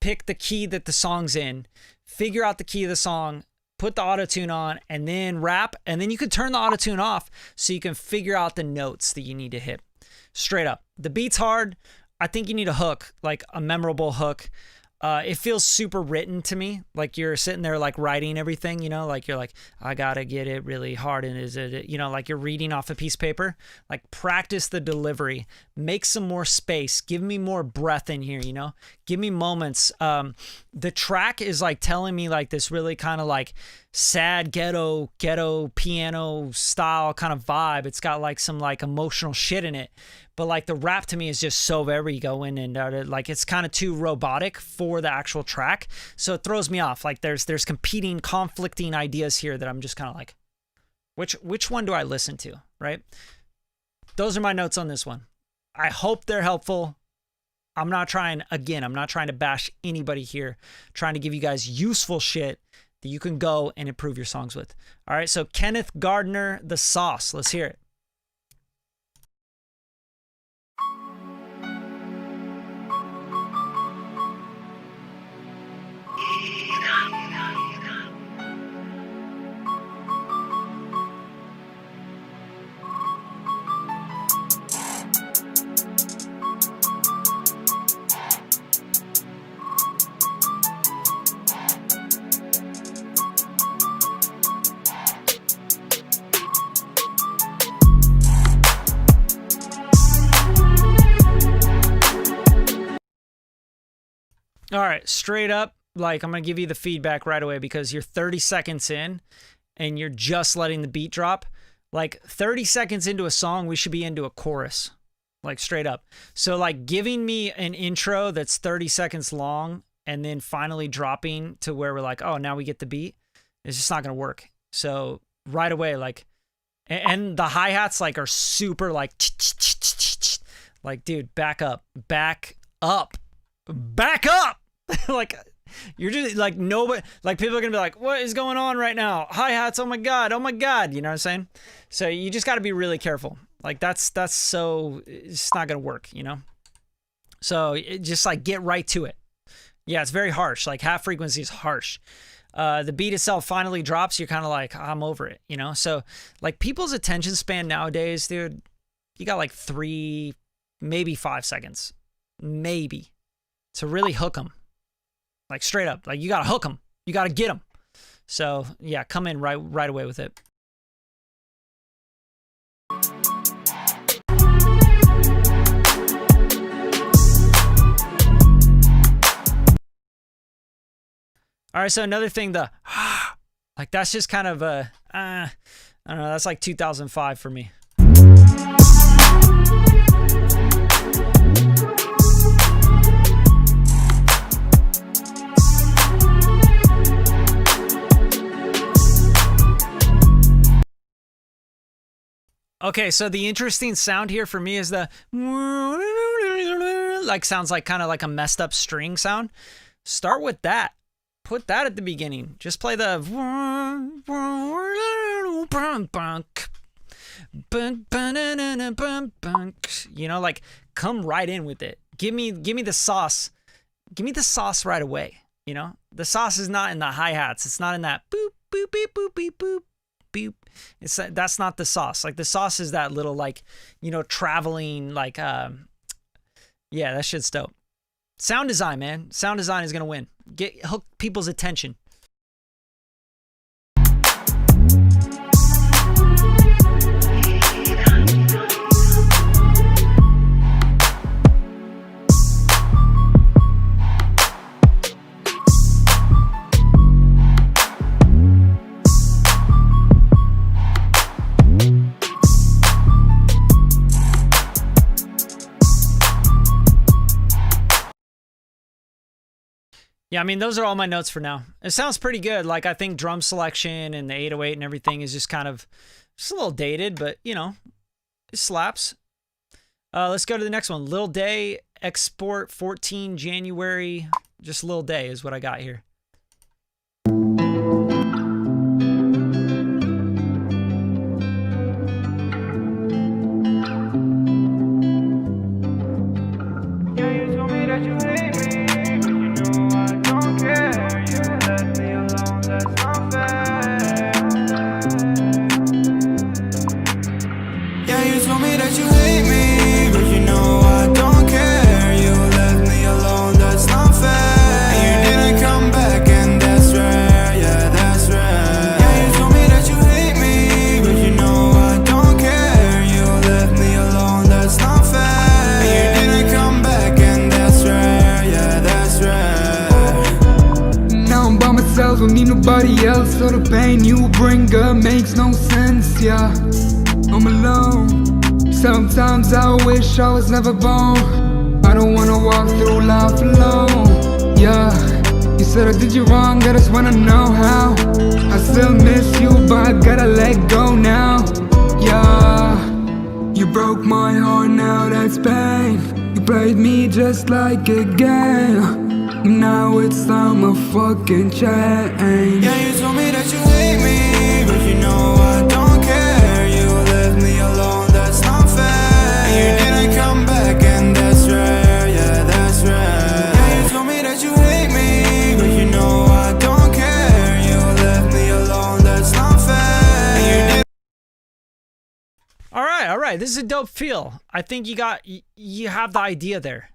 pick the key that the song's in, figure out the key of the song, put the auto tune on, and then rap, and then you can turn the auto tune off so you can figure out the notes that you need to hit. Straight up, the beat's hard. I think you need a hook, like a memorable hook. It feels super written to me, like you're sitting there like writing everything, you know, like you're like, I gotta get it really hard, and is it, you know, like you're reading off a piece of paper. Like practice the delivery, make some more space, give me more breath in here, you know, give me moments. The track is like telling me like this really kind of like sad ghetto piano style kind of vibe. It's got like some like emotional shit in it. But like the rap to me is just so very going, and like it's kind of too robotic for the actual track, so it throws me off. Like there's competing, conflicting ideas here that I'm just kind of like, which one do I listen to, right? Those are my notes on this one. I hope they're helpful. I'm not trying to bash anybody here. I'm trying to give you guys useful shit that you can go and improve your songs with. All right, so Kenneth Gardner, The Sauce. Let's hear it. All right, straight up, like I'm going to give you the feedback right away because you're 30 seconds in and you're just letting the beat drop. Like 30 seconds into a song, we should be into a chorus, like straight up. So like giving me an intro that's 30 seconds long and then finally dropping to where we're like, oh, now we get the beat, it's just not going to work. So right away, like, and the hi-hats like are super like, dude, back up. Like you're just like nobody, like people are gonna be like, what is going on right now? Hi-hats, oh my god, you know what I'm saying? So you just got to be really careful. Like that's so it's not gonna work, you know. So just like get right to it. Yeah, it's very harsh. Like half frequency is harsh. The beat itself finally drops, you're kind of like, I'm over it, you know. So like people's attention span nowadays, dude, you got like 3, maybe 5 seconds, maybe, to really hook them. Like straight up, like you gotta hook them, you gotta get them. So yeah, come in right away with it. All right, so another thing, the like that's just kind of a I don't know, that's like 2005 for me. Okay, so the interesting sound here for me is the like sounds like kind of like a messed up string sound. Start with that. Put that at the beginning. Just play the you know, like come right in with it. Give me the sauce. Give me the sauce right away, you know? The sauce is not in the hi-hats. It's not in that boop boop beep boop beep boop. Beep. That's not the sauce. Like the sauce is that little like, you know, traveling like yeah, that shit's dope. Sound design, man. Sound design is gonna win. Hook people's attention. Yeah, I mean, those are all my notes for now. It sounds pretty good. Like, I think drum selection and the 808 and everything is just kind of It's a little dated, but you know, it slaps. Let's go to the next one. Lil Day, Export 14 January. Just Lil Day is what I got here. Don't need nobody else, so the pain you bring up makes no sense, yeah. I'm alone. Sometimes I wish I was never born. I don't wanna walk through life alone, yeah. You said I did you wrong, I just wanna know how. I still miss you, but I gotta let go now, yeah. You broke my heart, now that's pain. You played me just like a game. Now it's time I fucking change. Yeah, you told me that you hate me, but you know I don't care. You left me alone, that's not fair. And you didn't come back, and that's rare, yeah, that's rare. Yeah, you told me that you hate me, but you know I don't care. You left me alone, that's not fair. And you didn't. All right. This is a dope feel. I think you have the idea there.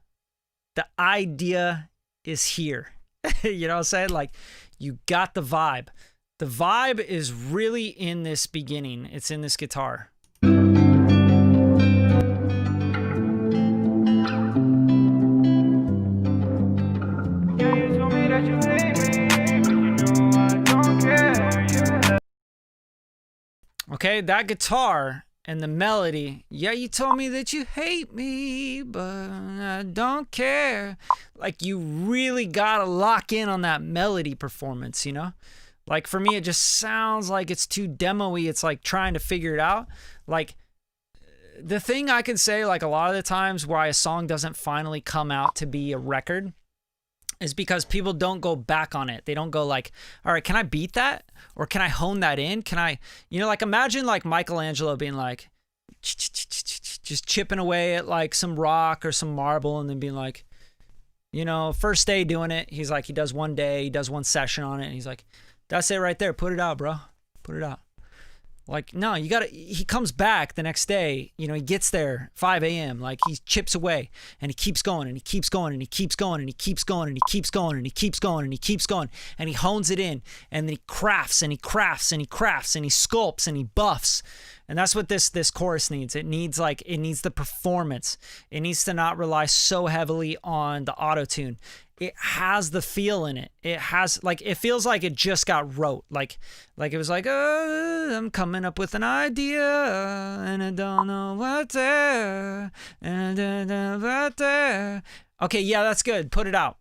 The idea is here. You know what I'm saying? Like, you got the vibe. The vibe is really in this beginning. It's in this guitar. Okay, that guitar and the melody. Yeah, you told me that you hate me, but I don't care. Like, you really gotta lock in on that melody performance, you know? Like, for me, it just sounds like it's too demo-y. It's like trying to figure it out. Like, the thing I can say, like, a lot of the times why a song doesn't finally come out to be a record is because people don't go back on it. They don't go like, all right, can I beat that? Or can I hone that in? Can I, you know, like, imagine like Michelangelo being like, just chipping away at like some rock or some marble and then being like, you know, first day doing it. He's like, he does one day, he does one session on it. And he's like, that's it right there. Put it out, bro. Put it out. Like, no, you gotta, he comes back the next day, you know, he gets there 5 a.m. Like, he chips away and he keeps going and he keeps going and he keeps going and he keeps going and he keeps going and he keeps going and he keeps going and he hones it in, and then he crafts and he crafts and he crafts and he sculpts and he buffs. And that's what this chorus needs. It needs the performance. It needs to not rely so heavily on the auto-tune. It has the feel in it. It has, like, it feels like it just got wrote. Like it was like, I'm coming up with an idea and I don't know what's there. And I don't know what's there. Okay, yeah, that's good. Put it out.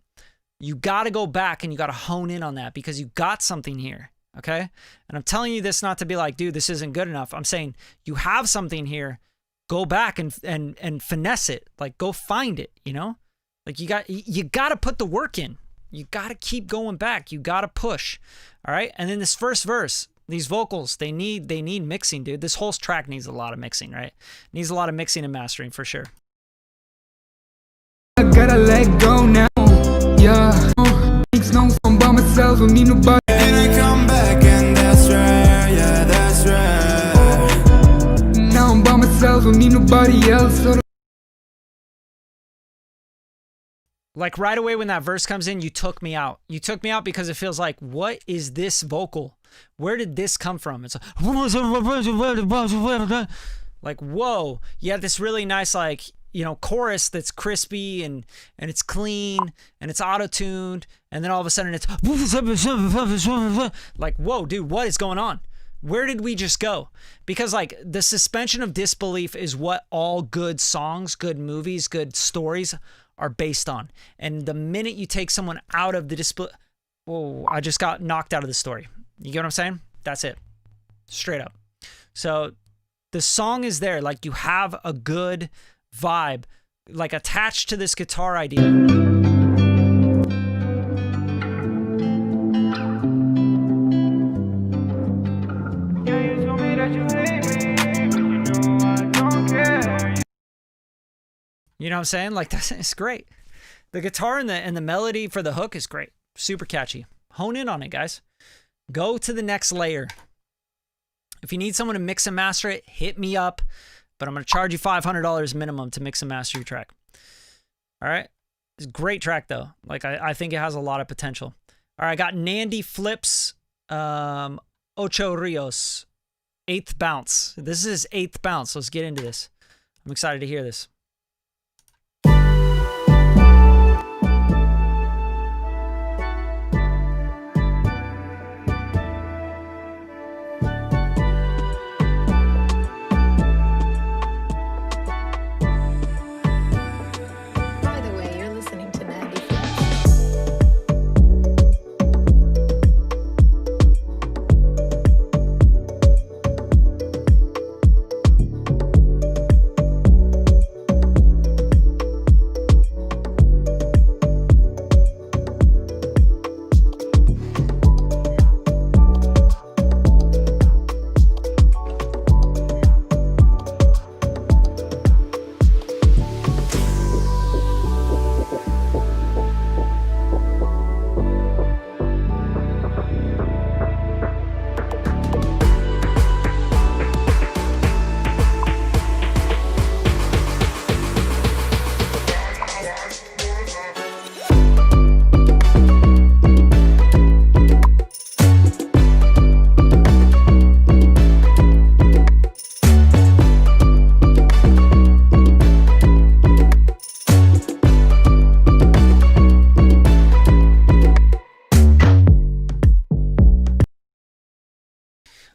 You got to go back and you got to hone in on that because you got something here. Okay? And I'm telling you this not to be like, dude, this isn't good enough. I'm saying you have something here. Go back and finesse it. Like, go find it, you know? Like, you got to put the work in. You got to keep going back. You got to push. All right? And then this first verse, these vocals, they need mixing, dude. This whole track needs a lot of mixing, right? Needs a lot of mixing and mastering for sure. I gotta let go now, yeah. Makes no song by myself, don't need nobody. Didn't come back, and that's rare, yeah, that's rare. Now I'm by myself, don't need nobody else. So like, right away when that verse comes in, you took me out. You took me out because it feels like, what is this vocal? Where did this come from? It's like, whoa. You have this really nice, like, you know, chorus that's crispy and it's clean and it's auto-tuned, and then all of a sudden it's like, whoa, dude, what is going on? Where did we just go? Because, like, the suspension of disbelief is what all good songs, good movies, good stories are based on. And the minute you take someone out of the disbelief, whoa, I just got knocked out of the story. You get what I'm saying? That's it. Straight up. So the song is there. Like, you have a good vibe, like, attached to this guitar idea. You know what I'm saying? Like, it's great. The guitar and the melody for the hook is great. Super catchy. Hone in on it, guys. Go to the next layer. If you need someone to mix and master it, hit me up. But I'm going to charge you $500 minimum to mix and master your track. All right? It's a great track, though. Like, I think it has a lot of potential. All right, I got Nandy Flips, Ocho Rios, 8th Bounce. This is his 8th bounce. Let's get into this. I'm excited to hear this. By the way, you're listening to Nandy.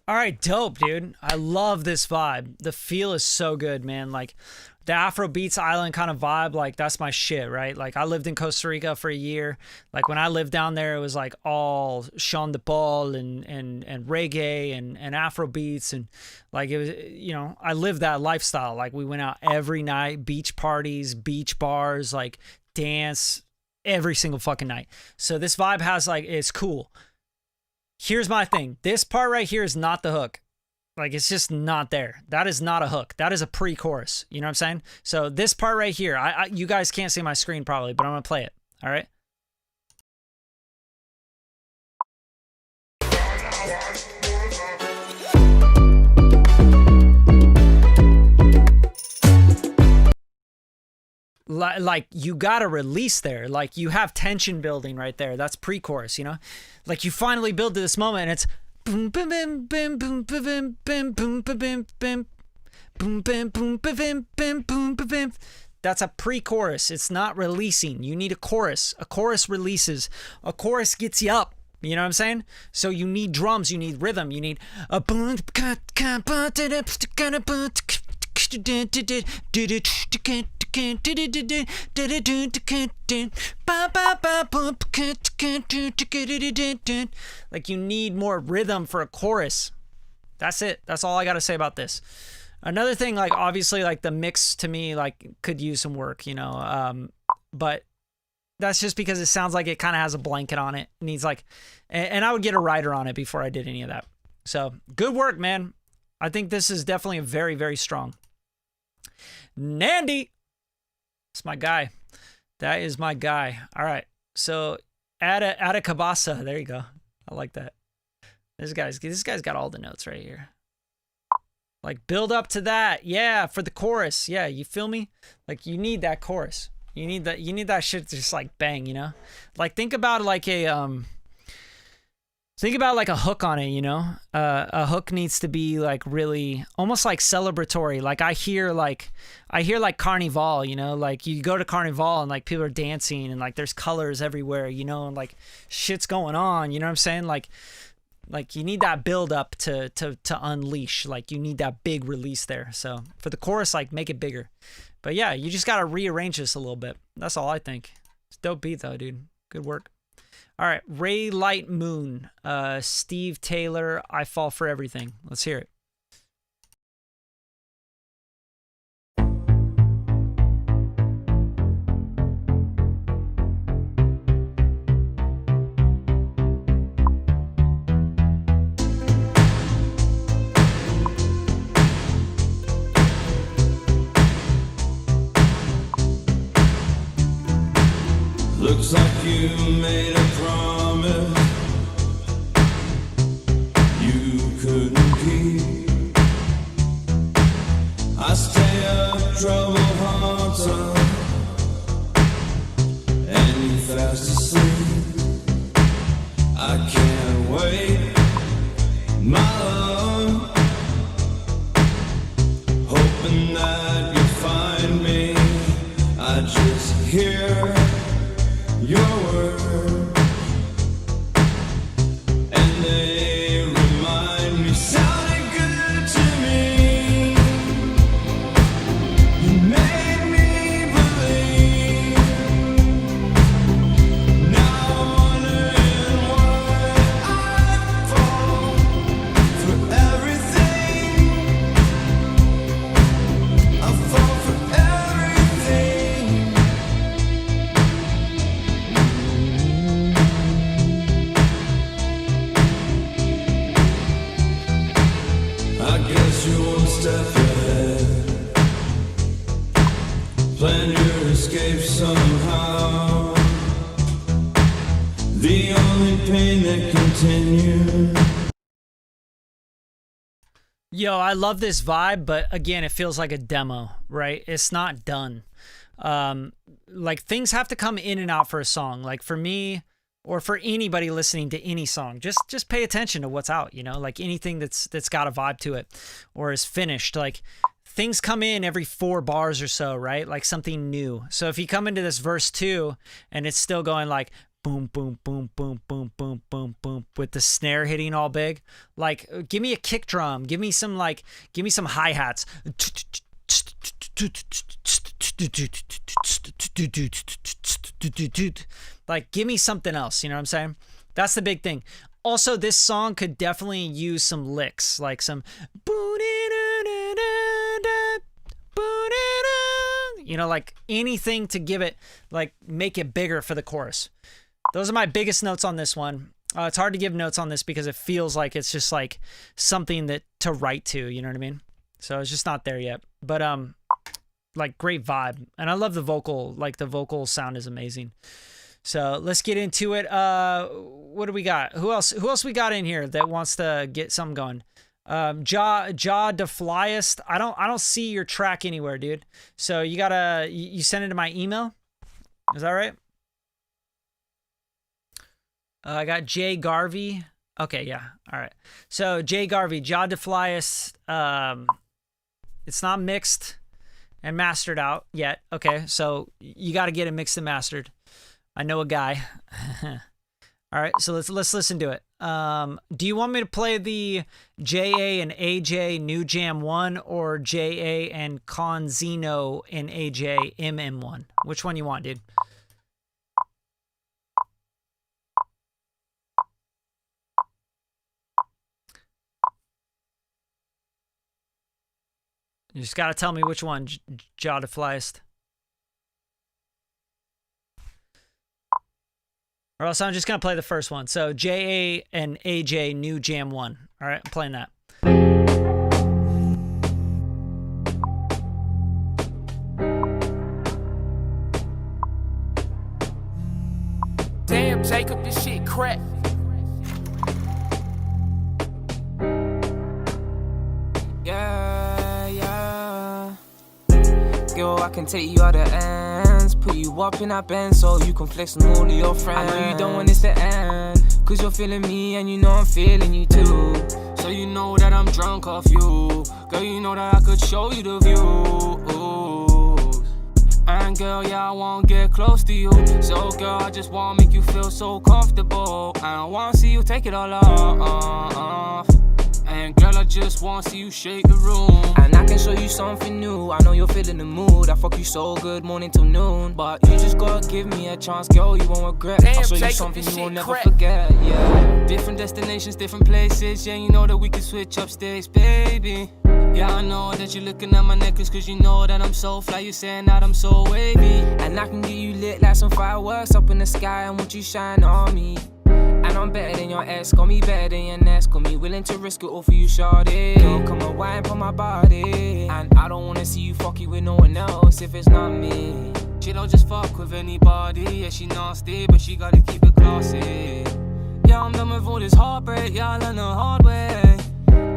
All right, dope, dude. I love this vibe. The feel is so good, man. Like, the Afro beats island kind of vibe, like, that's my shit, right? Like, I lived in Costa Rica for a year. Like, when I lived down there, it was like all Sean de Paul and reggae and Afro beats, and like, it was, you know, I lived that lifestyle. Like, we went out every night, beach parties, beach bars, like, dance every single fucking night. So this vibe has, like, it's cool. Here's my thing. This part right here is not the hook. Like, it's just not there. That is not a hook. That is a pre-chorus. You know what I'm saying? So this part right here, you guys can't see my screen probably, but I'm going to play it. All right? Like, you got a release there. Like, you have tension building right there. That's pre-chorus, you know? Like, you finally build to this moment, and it's boom, boom, boom, boom, boom, boom, boom, boom, boom, boom, boom, boom, boom, boom, boom, boom, boom, boom. That's a pre-chorus. It's not releasing. You need a chorus. A chorus releases. A chorus gets you up. You know what I'm saying? So you need drums. You need rhythm. You need a boom. Like, you need more rhythm for a chorus. That's it. That's all I got to say about this. Another thing, like, obviously, like, the mix to me, like, could use some work, you know, but that's just because it sounds like it kind of has a blanket on it. It needs, like, and I would get a writer on it before I did any of that. So good work, man. I think this is definitely a very, very strong. Nandy. That's my guy. That is my guy. All right. So Ada Cabasa. There you go. I like that. This guy's got all the notes right here. Like, build up to that. Yeah, for the chorus. Yeah, you feel me? Like, you need that chorus. You need that shit to just, like, bang, you know? Like, think about like a hook on it, you know? A hook needs to be, like, really almost like celebratory. Like, I hear like Carnival, you know? Like, you go to Carnival and, like, people are dancing and, like, there's colors everywhere, you know? And, like, shit's going on, you know what I'm saying? Like, you need that build up to unleash. Like, you need that big release there. So for the chorus, like, make it bigger. But yeah, you just got to rearrange this a little bit. That's all I think. It's a dope beat though, dude. Good work. All right. Ray Light Moon, Steve Taylor, I Fall for Everything. Let's hear it. Looks like you made a promise you couldn't keep. I stay up, trouble haunts us, and you fast asleep. I can't wait, my love, hoping that you find me. I just hear your words, and they remind me, sounding good to me. You made me believe. Now I'm wondering why I fall for everything. I fall for everything. I guess you're one step ahead. Plan your escape somehow. The only pain that continues. Yo, I love this vibe, but again, it feels like a demo, right? It's not done. Like things have to come in and out for a song. Like for me, or for anybody listening to any song, just pay attention to what's out, you know, like anything that's got a vibe to it or is finished. Like things come in every 4 bars or so, right? Like something new. So if you come into this verse 2 and it's still going like boom, boom, boom, boom, boom, boom, boom, boom, with the snare hitting all big, like give me a kick drum, give me some hi-hats. Like give me something else, you know what I'm saying? That's the big thing. Also, this song could definitely use some licks, like some you know, like anything to give it, like make it bigger for the chorus. Those are my biggest notes on this one. It's hard to give notes on this because it feels like it's just like something that to write to, you know what I mean? So it's just not there yet, but like great vibe. And I love the vocal, like the vocal sound is amazing. So let's get into it. What do we got? Who else we got in here that wants to get something going? Ja the Flyest. I don't see your track anywhere, dude. So you send it to my email. Is that right? I got Jay Garvey. Okay, yeah. All right. So Jay Garvey, Ja the Flyest. It's not mixed and mastered out yet. Okay, so you got to get it mixed and mastered. I know a guy. All right, so let's listen to it. Do you want me to play the JA and AJ New Jam 1 or JA and Conzino and AJ MM1? Which one you want, dude? You just got to tell me which one, Ja the Flyest. Or else I'm just going to play the first one. So JA and AJ New Jam 1. All right, I'm playing that. Damn, Jacob, this shit crack. Girl, I can take you out of ends, put you up in that Benz so you can flex on all of your friends. I know you don't want this to end, cause you're feeling me and you know I'm feeling you too. So you know that I'm drunk off you. Girl, you know that I could show you the view. And girl, yeah, I won't get close to you. So girl, I just wanna make you feel so comfortable. And I wanna see you take it all off. And girl, I just wanna see you shake the room. And I can show you something new. I know you're feeling the mood. I fuck you so good morning till noon. But you just gotta give me a chance, girl, you won't regret. Damn, I'll show you Jacob, something this you will shit never crack. forget, yeah. Different destinations, different places. Yeah, you know that we can switch up states, baby. Yeah, I know that you're looking at my necklace cause you know that I'm so fly. You're saying that I'm so wavy. And I can get you lit like some fireworks up in the sky. And won't you shine on me? And I'm better than your ex, got me better than your next. Got me willing to risk it all for you, shawty. Girl, come and wine on my body. And I don't wanna see you fucking with no one else if it's not me. She don't just fuck with anybody, yeah, she nasty, but she gotta keep it classy. Yeah, I'm done with all this heartbreak, yeah, I learned the hard way.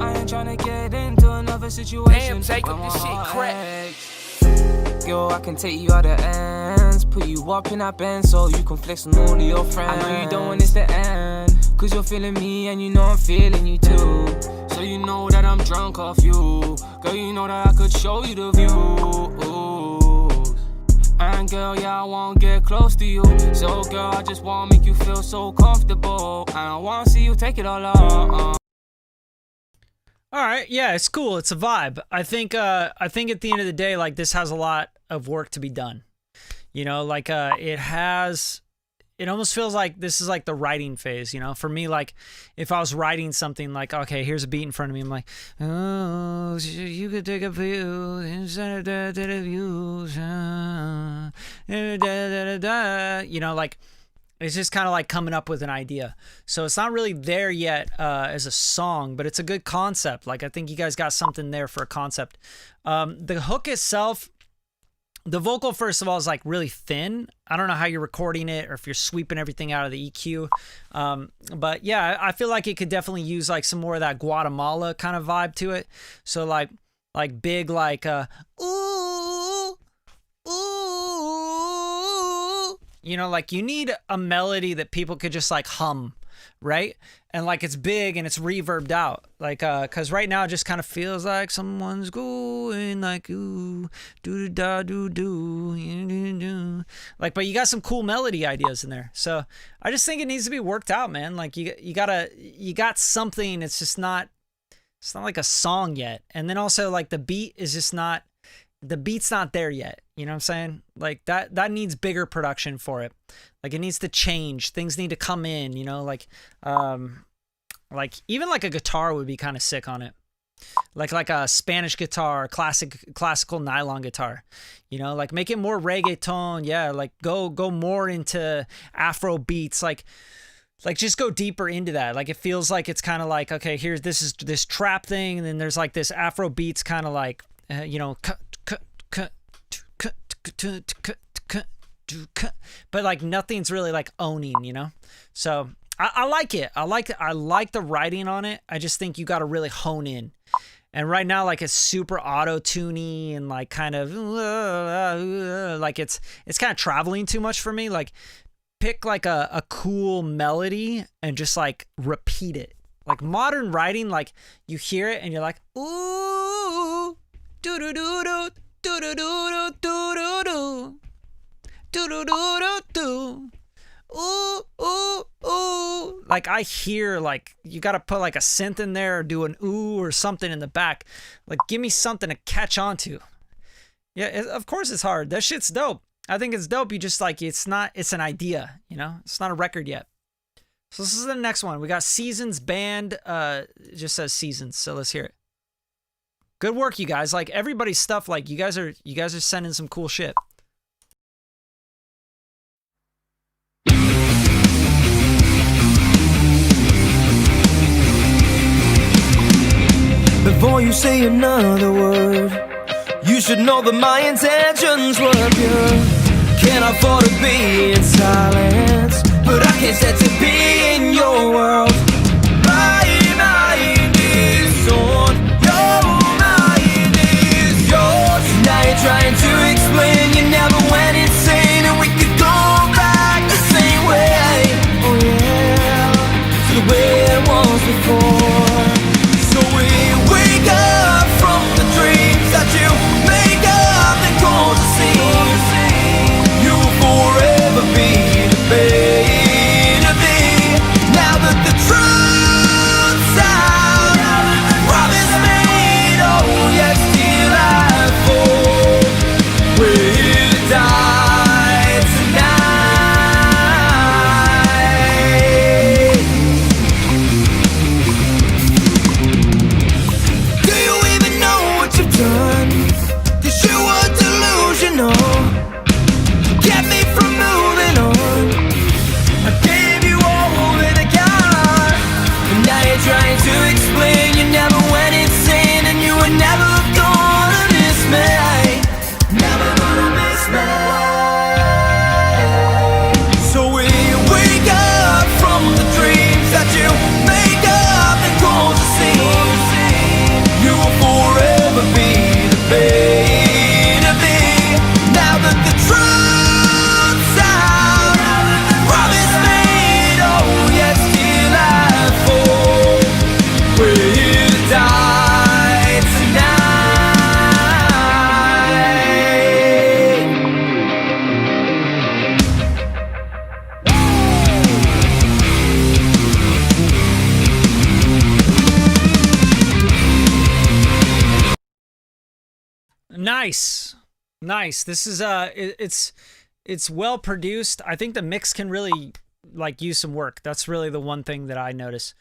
I ain't tryna get into another situation. Damn, Jacob, this shit crack. Girl, I can take you out of ends, put you up in that Benz so you can flex on all of your friends. I know you don't want this to end, cause you're feeling me and you know I'm feeling you too. So you know that I'm drunk off you. Girl, you know that I could show you the view. And girl, yeah, I won't get close to you. So girl, I just wanna make you feel so comfortable. And I wanna see you take it all on. All right, yeah, it's cool. It's a vibe. I think at the end of the day, like, this has a lot of work to be done. You know, like it almost feels like this is like the writing phase, you know? For me, like, if I was writing something like, okay, here's a beat in front of me, I'm like, oh, you could take a view inside of the views, you know, like, it's just kind of like coming up with an idea. So it's not really there yet as a song, but it's a good concept. Like, I think you guys got something there for a concept. The hook itself, the vocal, first of all, is like really thin. I don't know how you're recording it or if you're sweeping everything out of the EQ. But yeah, I feel like it could definitely use like some more of that Guatemala kind of vibe to it. So like big, like, ooh, ooh, you know, like you need a melody that people could just like hum, right? And like it's big and it's reverbed out, like cause right now it just kind of feels like someone's going like ooh doo da doo doo, like, but you got some cool melody ideas in there. So I just think it needs to be worked out, man. Like you got something. It's just not, it's not like a song yet. And then also like the beat is just not, the beat's not there yet. You know what I'm saying? Like that needs bigger production for it. Like it needs to change. Things need to come in, you know, like even like a guitar would be kind of sick on it. Like a Spanish guitar, classical nylon guitar, you know, like make it more reggaeton. Yeah. Like go more into Afro beats. Like just go deeper into that. Like it feels like it's kind of like, okay, here's this trap thing. And then there's like this Afro beats kind of like, you know, but like nothing's really like owning, you know? So I like it. I like the writing on it. I just think you got to really hone in. And right now, like it's super auto-tuney and like kind of like it's kind of traveling too much for me. Like pick like a cool melody and just like repeat it. Like modern writing, like you hear it and you're like, ooh, do do do do do do do do do do. Do do do do do, ooh ooh ooh. Like I hear like you gotta put like a synth in there or do an ooh or something in the back. Like give me something to catch on to. Yeah, of course it's hard. That shit's dope. I think it's dope. You just like it's an idea. You know, it's not a record yet. So this is the next one. We got Seasons Band. It just says Seasons. So let's hear it. Good work, you guys. Like everybody's stuff. Like you guys are sending some cool shit. Before you say another word, you should know that my intentions were pure. Can't afford to be in silence, but I can't stand to be in your world. My mind is on, your mind is yours. Now you're trying to explain you never went insane, and we could go back the same way. Oh yeah, to the way it was before. So we wake up from the dreams that you make up and call the scene. You will forever be the baby. Now that the truth's out, promise made, oh yes, still I fall. Nice. This is it's well produced. I think the mix can really like use some work. That's really the one thing that I notice.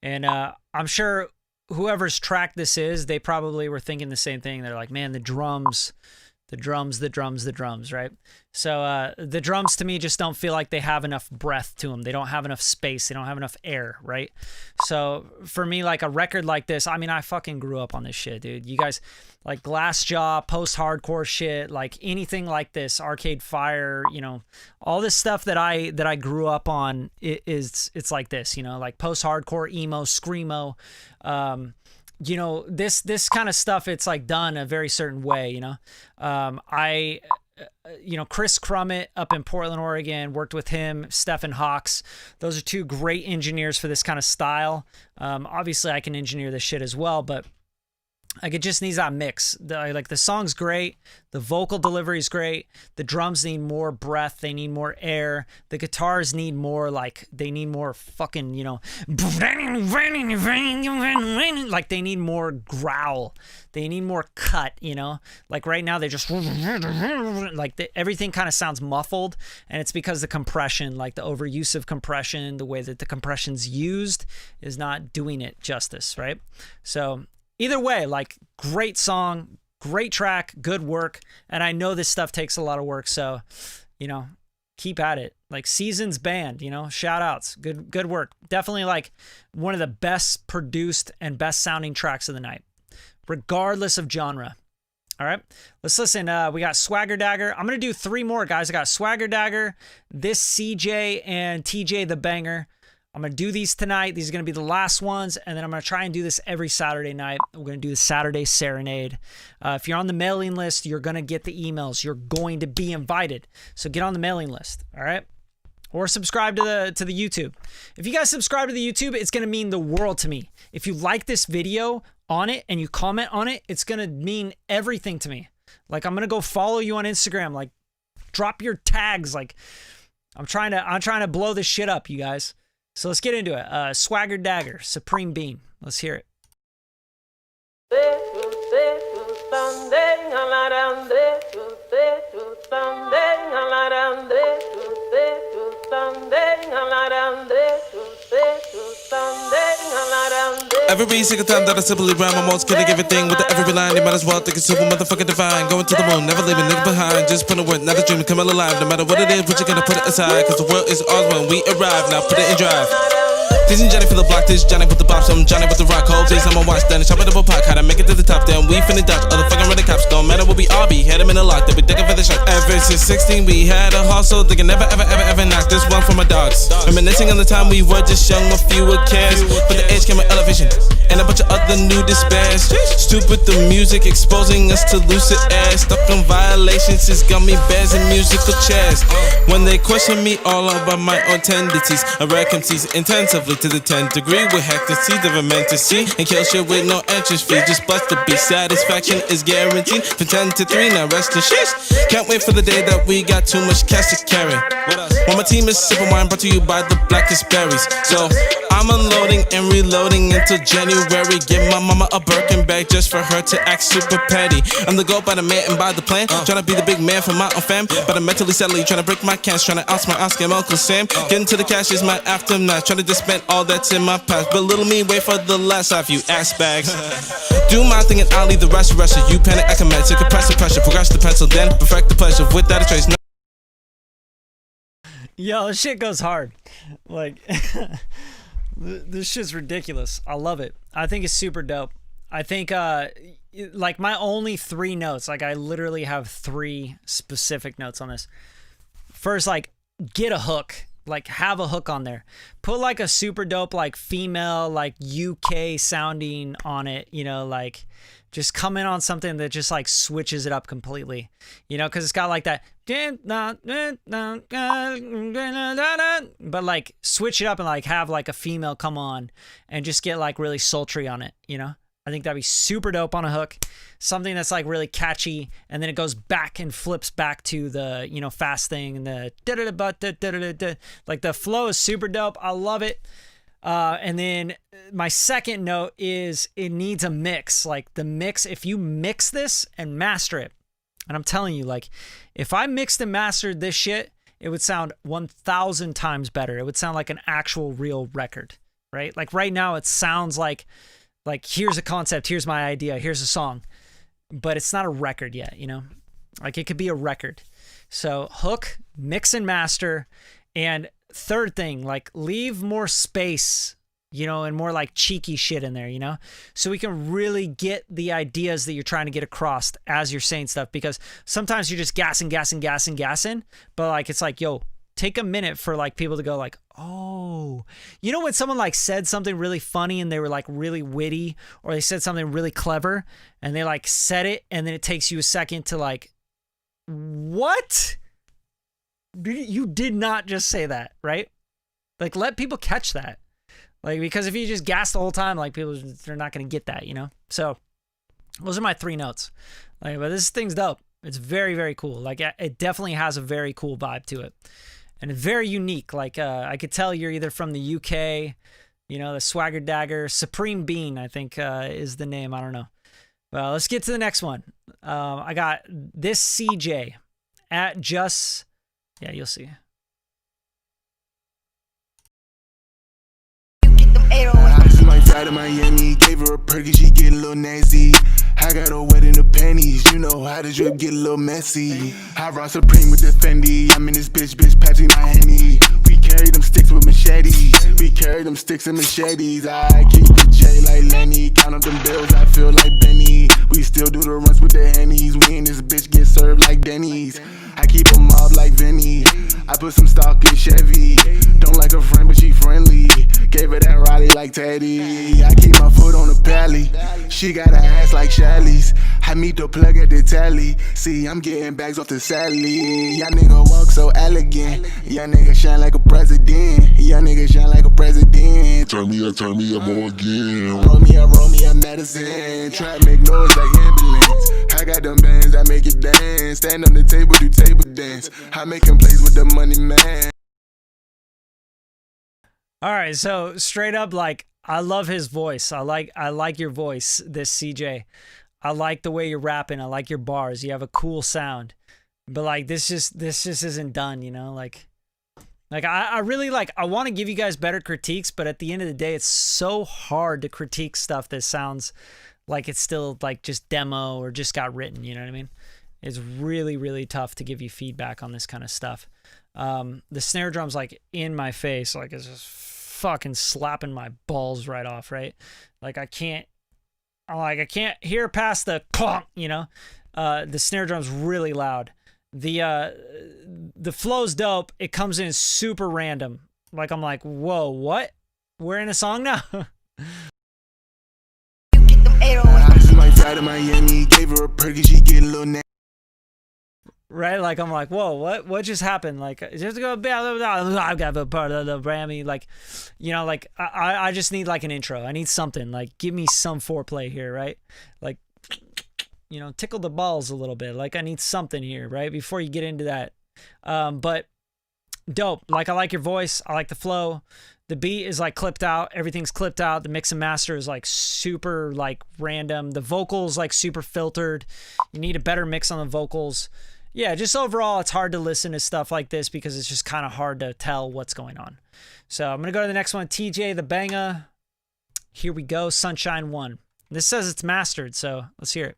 And I'm sure whoever's track this is, they probably were thinking the same thing. They're like, man, the drums, right? So the drums to me just don't feel like they have enough breath to them. They don't have enough space. They don't have enough air, right? So for me, like a record like this, I mean, I fucking grew up on this shit, dude. You guys like Glassjaw, post-hardcore shit, like anything like this, Arcade Fire, you know, all this stuff that I grew up on it's like this, you know, like post-hardcore, emo, screamo, you know, this kind of stuff, it's like done a very certain way, you know. You know, Chris Crummett up in Portland, Oregon, worked with him, Stephen Hawks. Those are two great engineers for this kind of style. Obviously, I can engineer this shit as well, but like it just needs that mix. Like the song's great, the vocal delivery is great, the drums need more breath, they need more air, the guitars need more like they need more fucking, you know, like they need more growl, they need more cut, you know. Like right now they just like everything kind of sounds muffled, and it's because the compression, like the overuse of compression, the way that the compression's used is not doing it justice, right? So either way, like great song, great track, good work. And I know this stuff takes a lot of work. So, you know, keep at it. Like Seasons Band, you know, shout outs. Good work. Definitely like one of the best produced and best sounding tracks of the night, regardless of genre. All right, let's listen. We got Swagger Dagger. I'm going to do 3 more, guys. I got Swagger Dagger, this CJ, and TJ the Banger. I'm going to do these tonight. These are going to be the last ones, and then I'm going to try and do this every Saturday night. We're going to do the Saturday Serenade. If you're on the mailing list, you're going to get the emails. You're going to be invited. So get on the mailing list, all right? Or subscribe to the YouTube. If you guys subscribe to the YouTube, it's going to mean the world to me. If you like this video on it and you comment on it, it's going to mean everything to me. Like I'm going to go follow you on Instagram. Like drop your tags. Like I'm trying to blow this shit up, you guys. So let's get into it. Swagger Dagger, Supreme Being. Let's hear it. Every single time that I simply rhyme, I'm always kidding everything with the every line. You might as well think it's super motherfucking divine. Going to the moon, never leaving it behind. Just put a word, not a dream, come alive. No matter what it is, but you're gonna put it aside. Cause the world is ours when we arrive. Now put it in drive. This is Johnny for the block, this Johnny with the bops, I'm Johnny with the rock. Hold this, I'ma watch that and chop it up a pot. How to make it to the top, then we finna dodge. Other fucking running cops, don't matter what we all be. Had them in the lock, they be digging for the shot. Ever since 16, we had a hustle. They can never, ever knock this one for my dogs. Reminiscing on the time we were just young, with fewer cares. But the age came with elevation, and a bunch of other new despairs. Stupid the music, exposing us to lucid air. Stuck on violations, it's gummy bears and musical chairs. When they question me all about my own tendencies, I reckon these intensively to the 10th degree. With hectic seeds of a meant to see and kill shit with no entrance fee. Just blessed to be satisfaction is guaranteed from 10 to 3. Now rest in sheesh. Can't wait for the day that we got too much cash to carry. While my team is sipping wine brought to you by the blackest berries. So I'm unloading and reloading until January. Give my mama a Birkin bag just for her to act super petty. I'm the goat by the man and by the plan. Tryna be the big man for my own fam. But I'm mentally sadly tryna break my cans. Tryna oust my Oscar and Uncle Sam. Getting to the cash is my aftermath. Tryna dispense all that's in my past. But little me wait for the last of you ass bags. Do my thing and I'll leave the rest. You panic, I command to compress the pressure. Progress the pencil, then perfect the pleasure without a trace. Yo, this shit goes hard. Like, this shit's ridiculous. I love it. I think it's super dope. I think, like, my only 3 notes, like, I literally have 3 specific notes on this. First, like, get a hook. Like, have a hook on there. Put, like, a super dope, like, female, like, UK sounding on it, you know, like, just come in on something that just, like, switches it up completely, you know, because it's got, like, that, but, like, switch it up and, like, have, like, a female come on and just get, like, really sultry on it, you know? I think that'd be super dope on a hook. Something that's like really catchy, and then it goes back and flips back to the, you know, fast thing and the like the flow is super dope. I love it. And then my second note is it needs a mix. Like the mix, if you mix this and master it, and I'm telling you, like if I mixed and mastered this shit, it would sound 1,000 times better. It would sound like an actual real record, right? Like right now it sounds like here's a concept, here's my idea, here's a song, but it's not a record yet, you know? Like it could be a record. So hook, mix and master. And third thing, like leave more space, you know, and more like cheeky shit in there, you know, so we can really get the ideas that you're trying to get across as you're saying stuff, because sometimes you're just gassing, but like, it's like, yo, take a minute for like people to go like, oh, you know, when someone like said something really funny and they were like really witty, or they said something really clever and they like said it, and then it takes you a second to like, what? You did not just say that, right? Like let people catch that. Like, because if you just gas the whole time, like people, they're not going to get that, you know? So those are my 3 notes. Like, but this thing's dope. It's very, very cool. Like it definitely has a very cool vibe to it, and it's very unique. Like I could tell you're either from the UK, you know, the Swagger Dagger, Supreme Bean, I think is the name. I don't know. Well, let's get to the next one. I got this CJ at just, yeah, you'll see. I just might fly to Miami, gave her a perky, she get a little nasty. I got her wet in the panties, you know how the drip get a little messy. I rock Supreme with the Fendi, I'm in this bitch patching my Henny. We carry them sticks with machetes, we carry them sticks and machetes. I keep the J like Lenny, count up them bills, I feel like Benny. We still do the runs with the Hennies, we in this bitch get served like Denny's. I keep them up like Vinny, I put some stock in Chevy. Don't like a friend but she friendly, gave her that Raleigh like Teddy. I keep my foot on the pally, she got an ass like Shelly's. I meet the plug at the tally, see I'm getting bags off the Sally. Y'all nigga walk so elegant, y'all nigga shine like a president. Y'all nigga shine like a president. Turn me up more again. Roll me up medicine. Trap make noise like ambulance. I got them bands that make it dance. Stand on the table, do table dance. I make them plays with the money, man. All right, so straight up, like, I love his voice. I like your voice, this CJ. I like the way you're rapping. I like your bars. You have a cool sound. But like this just isn't done, you know? Like I really I want to give you guys better critiques, but at the end of the day, it's so hard to critique stuff that sounds like it's still like just demo or just got written, you know what I mean? It's really, really tough to give you feedback on this kind of stuff. The snare drum's like in my face, like it's just fucking slapping my balls right off, right? Like I can't hear past the clonk, you know? The snare drum's really loud. The flow's dope. It comes in super random. Like I'm like, whoa, what? We're in a song now? I just might fly to Miami, gave her a perky, she get a little nasty. Right? Like I'm like, whoa, what just happened? Like just go I've got a part of the Grammy, like, you know, like I just need like an intro. I need something. Like give me some foreplay here, right? Like, you know, tickle the balls a little bit. Like I need something here, right? Before you get into that. But dope. Like I like your voice. I like the flow. The beat is like clipped out. Everything's clipped out. The mix and master is like super like random. The vocals like super filtered. You need a better mix on the vocals. Yeah, just overall, it's hard to listen to stuff like this because it's just kind of hard to tell what's going on. So I'm going to go to the next one. TJ the Banger. Here we go. Sunshine 1. This says it's mastered, so let's hear it.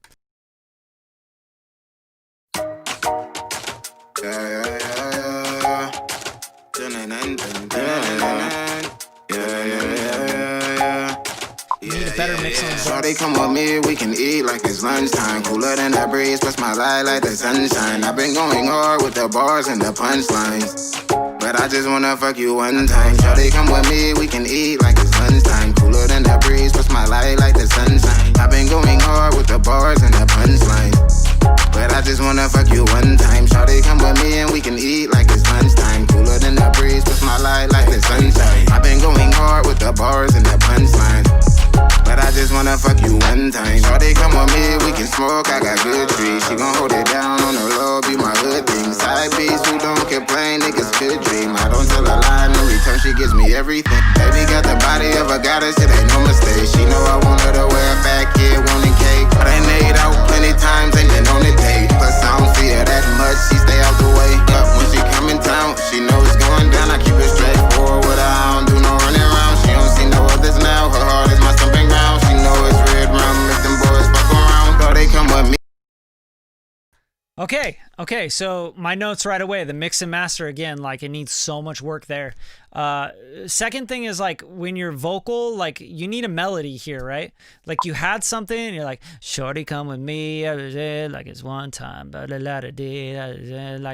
You need a better mix on the So they come with me, we can eat like it's lunchtime. Cooler than the breeze, plus my light like the sunshine. I've been going hard with the bars and the punchlines, but I just wanna fuck you one time. So they come with me, we can eat like it's lunchtime. Cooler than the breeze, plus my light like the sunshine. I've been going hard with the bars and the punchlines, but I just wanna fuck you one time. So they come with me and we can eat like it's lunchtime. Cooler than the breeze, plus my light like the sunshine. I've been going hard with the bars and the punchlines, but I just wanna wanna fuck you one time. Shawty come with me, we can smoke, I got good trees. She gon' hold it down on the low, be my hood thing. Side piece who don't complain, niggas could dream. I don't tell a lie, in return she gives me everything. Baby got the body of a goddess, it ain't no mistake. She know I want her to wear a fat kid, wanting cake. But I made out plenty times, ain't been on a date. Plus I don't see her that much, she stay out the way. But when she come in town, she know it's going down. I keep it straightforward with her, I don't do no running around. She don't see no others now, her heart is my stomping ground. She know it's red rum, if them boys fuck around. So they come with me. Okay, so my notes right away, the mix and master again, like it needs so much work there. Second thing is like when you're vocal, like you need a melody here, right? Like you had something and you're like, shorty come with me, like it's one time, like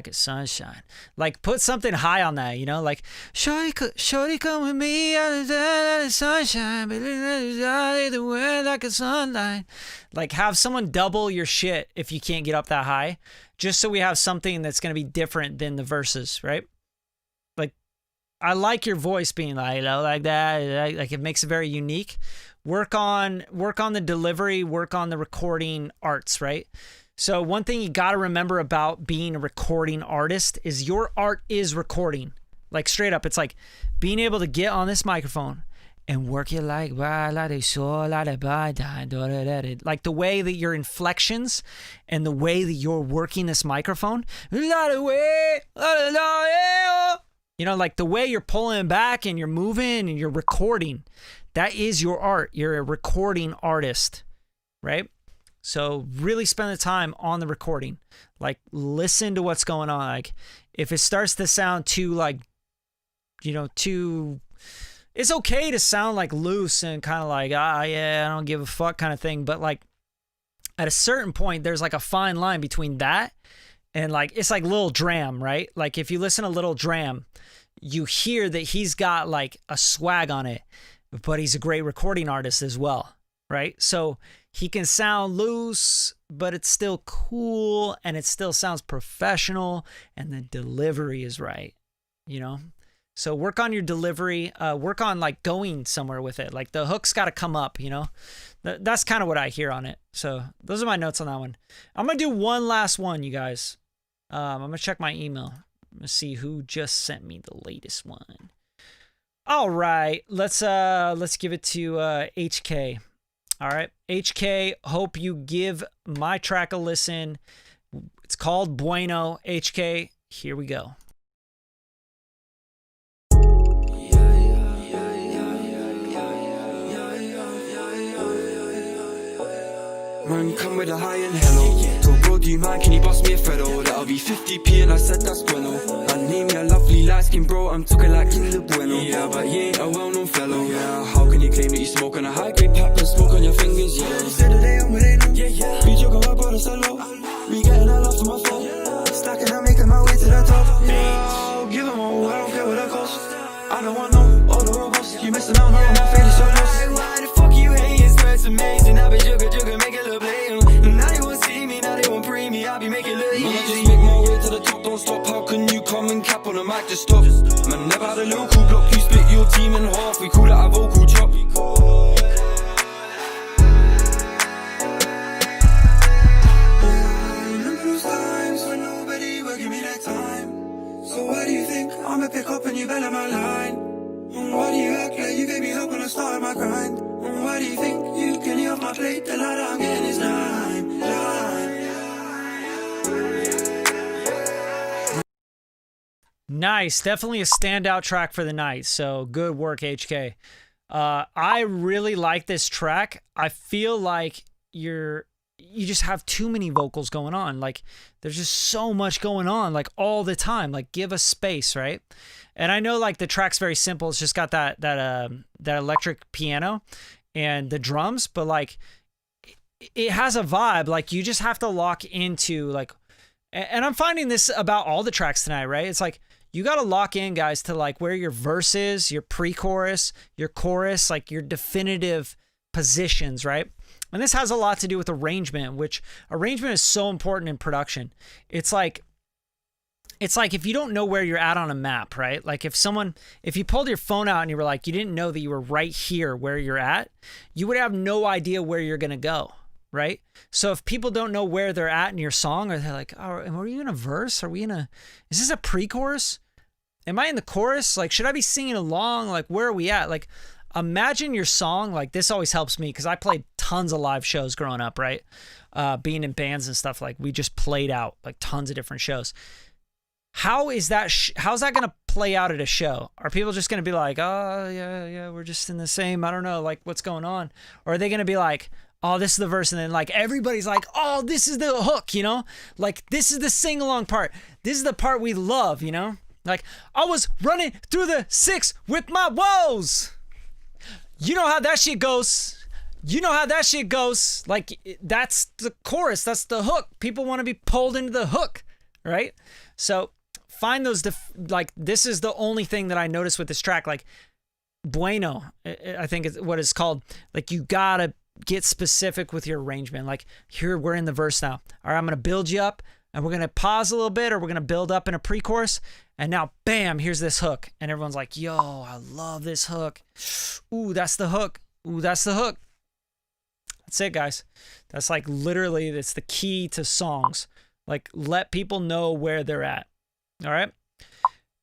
it's sunshine. Like put something high on that, you know, like shorty come with me, like sunshine, the way like a sunlight. Like have someone double your shit if you can't get up that high, just so we have something that's going to be different than the verses, right? Like, I like your voice being like that. Like it makes it very unique. Work on the delivery, work on the recording arts, right? So one thing you got to remember about being a recording artist is your art is recording. Like straight up, it's like being able to get on this microphone and work it like the way that your inflections and the way that you're working this microphone, you know, like the way you're pulling back and you're moving and you're recording, that is your art. You're a recording artist, right? So really spend the time on the recording. Like listen to what's going on. Like if it starts to sound too like, you know, too... It's okay to sound like loose and kind of like, yeah, I don't give a fuck kind of thing. But like at a certain point, there's like a fine line between that and like, it's like Lil Dram, right? Like if you listen to Lil Dram, you hear that he's got like a swag on it, but he's a great recording artist as well, right? So he can sound loose, but it's still cool and it still sounds professional and the delivery is right, you know? So work on your delivery, work on like going somewhere with it. Like the hook's got to come up, you know, that's kind of what I hear on it. So those are my notes on that one. I'm going to do one last one, you guys. I'm going to check my email. I'm going to see who just sent me the latest one. All right, let's give it to HK. All right, HK, hope you give my track a listen. It's called Bueno. HK, here we go. Man, come with a high and hello. Told bro, do you mind, can you bust me a Freddo? That'll be 50p and I said that's bueno. And name me a lovely light skin bro, I'm talking like Kinder Bueno. Yeah, but you ain't a well-known fellow. Yeah, how can you claim that you smoke on a high-grade pack and smoke on your fingers? Yeah, you said that they on with they know. Yeah. We joke about brother solo. We getting a lot from my phone. Stacking, I'm making my way to the top. Yeah, I'll give them all, I don't care what it costs. I don't want no other robots. You missing out, no, my face is so lost. Why the fuck you hating? It's amazing. I be jugga, make it look blatant. Now they won't see me, now they won't pre me. I be making look easy. I just make my way to the top, don't stop. How can you come and cap on the mic, just stop? Man, never had a local block. You split your team in half, we call that a vocal chop. Remember those times when nobody would give me that time? So why do you think I'ma pick up and you bell my line? Why do you act like you gave me hope when I started my grind? Why do you think you can eat off my plate? The light I'm getting is lime. Nice. Definitely a standout track for the night. So good work, HK. I really like this track. I feel like you just have too many vocals going on. Like there's just so much going on like all the time. Like give us space, right? And I know like the track's very simple. It's just got that electric piano and the drums, but like it has a vibe. Like you just have to lock into like, and I'm finding this about all the tracks tonight, right? It's like you got to lock in, guys, to like where your verse is, your pre-chorus, your chorus, like your definitive positions, right? And this has a lot to do with arrangement, which arrangement is so important in production. It's like it's like if you don't know where you're at on a map, right? Like if you pulled your phone out and you were like, you didn't know that you were right here where you're at, you would have no idea where you're going to go, right? So if people don't know where they're at in your song, or they're like, oh, are we in a verse? Is this a pre-chorus? Am I in the chorus? Like, should I be singing along? Like, where are we at? Like, imagine your song. Like, this always helps me because I played tons of live shows growing up, right? Being in bands and stuff, like we just played out like tons of different shows. How's that going to play out at a show? Are people just going to be like, oh yeah, we're just in the same, I don't know, like what's going on? Or are they going to be like, oh, this is the verse, and then like everybody's like, oh, this is the hook, you know? Like this is the sing along part. This is the part we love, you know? Like, I was running through the 6 with my woes. You know how that shit goes. Like, that's the chorus. That's the hook. People want to be pulled into the hook, right? So find those, like, this is the only thing that I noticed with this track. Like, bueno, I think is what it's called. Like, you got to get specific with your arrangement. Like, here, we're in the verse now. All right, I'm going to build you up, and we're going to pause a little bit, or we're going to build up in a pre-chorus. And now, bam, here's this hook. And everyone's like, yo, I love this hook. Ooh, that's the hook. Ooh, that's the hook. That's it, guys. That's like literally, it's the key to songs. Like, let people know where they're at. All right?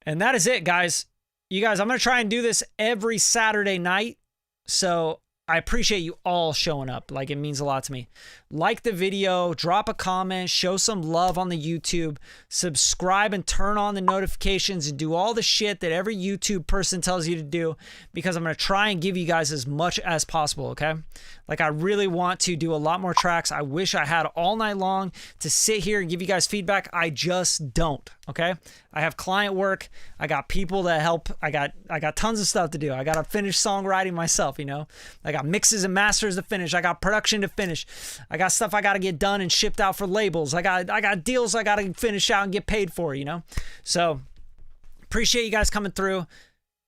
And that is it, guys. You guys, I'm going to try and do this every Saturday night. So I appreciate you all showing up. Like, it means a lot to me. Like the video, drop a comment, show some love on the YouTube, subscribe and turn on the notifications and do all the shit that every YouTube person tells you to do, because I'm going to try and give you guys as much as possible, okay? Like, I really want to do a lot more tracks. I wish I had all night long to sit here and give you guys feedback. I just don't, okay? I have client work. I got people that help. I got tons of stuff to do. I got to finish songwriting myself, you know? I got mixes and masters to finish. I got production to finish. I got stuff I got to get done and shipped out for labels. I got deals I got to finish out and get paid for, you know? So appreciate you guys coming through.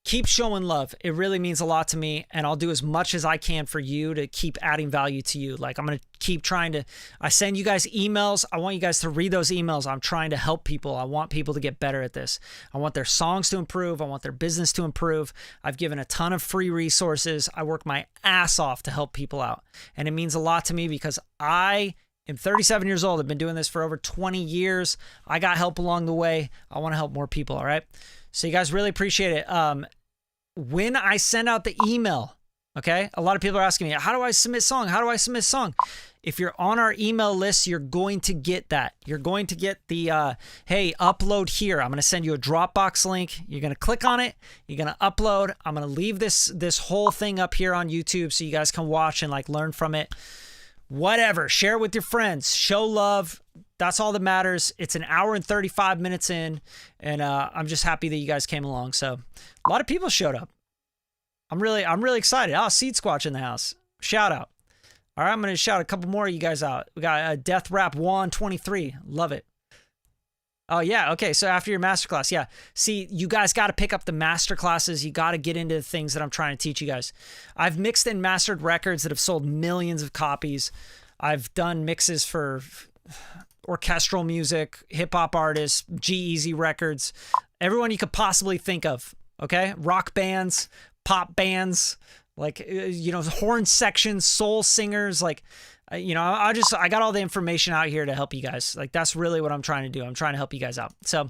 Keep showing love. It really means a lot to me, and I'll do as much as I can for you to keep adding value to you. Like, I'm going to keep trying to, I send you guys emails. I want you guys to read those emails. I'm trying to help people. I want people to get better at this. I want their songs to improve. I want their business to improve. I've given a ton of free resources. I work my ass off to help people out, and it means a lot to me because I am 37 years old. I've been doing this for over 20 years. I got help along the way. I want to help more people, all right? So you guys, really appreciate it. When I send out the email, okay, a lot of people are asking me, how do I submit song? How do I submit song? If you're on our email list, you're going to get that. You're going to get the, hey, upload here. I'm going to send you a Dropbox link. You're going to click on it. You're going to upload. I'm going to leave this whole thing up here on YouTube so you guys can watch and like learn from it. Whatever. Share it with your friends. Show love. That's all that matters. It's an hour and 35 minutes in, and I'm just happy that you guys came along. So a lot of people showed up. I'm really excited. Oh, Seed Squatch in the house. Shout out. All right, I'm going to shout a couple more of you guys out. We got Death Rap Juan 23. Love it. Oh, yeah. Okay, so after your masterclass, yeah. See, you guys got to pick up the masterclasses. You got to get into the things that I'm trying to teach you guys. I've mixed and mastered records that have sold millions of copies. I've done mixes for orchestral music, hip-hop artists, G-Eazy records, everyone you could possibly think of, okay? Rock bands, pop bands, like, you know, horn sections, soul singers, like, you know, I got all the information out here to help you guys. Like, that's really what I'm trying to do. I'm trying to help you guys out. So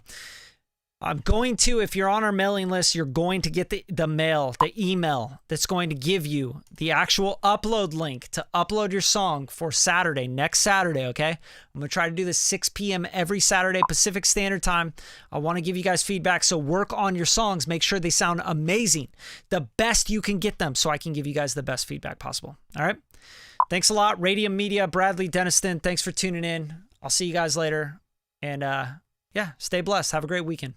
I'm going to, if you're on our mailing list, you're going to get the mail, the email that's going to give you the actual upload link to upload your song for Saturday, next Saturday, okay? I'm going to try to do this 6 p.m. every Saturday, Pacific Standard Time. I want to give you guys feedback, so work on your songs. Make sure they sound amazing, the best you can get them, so I can give you guys the best feedback possible, all right? Thanks a lot, Radium Media, Bradley Deniston. Thanks for tuning in. I'll see you guys later, and yeah, stay blessed. Have a great weekend.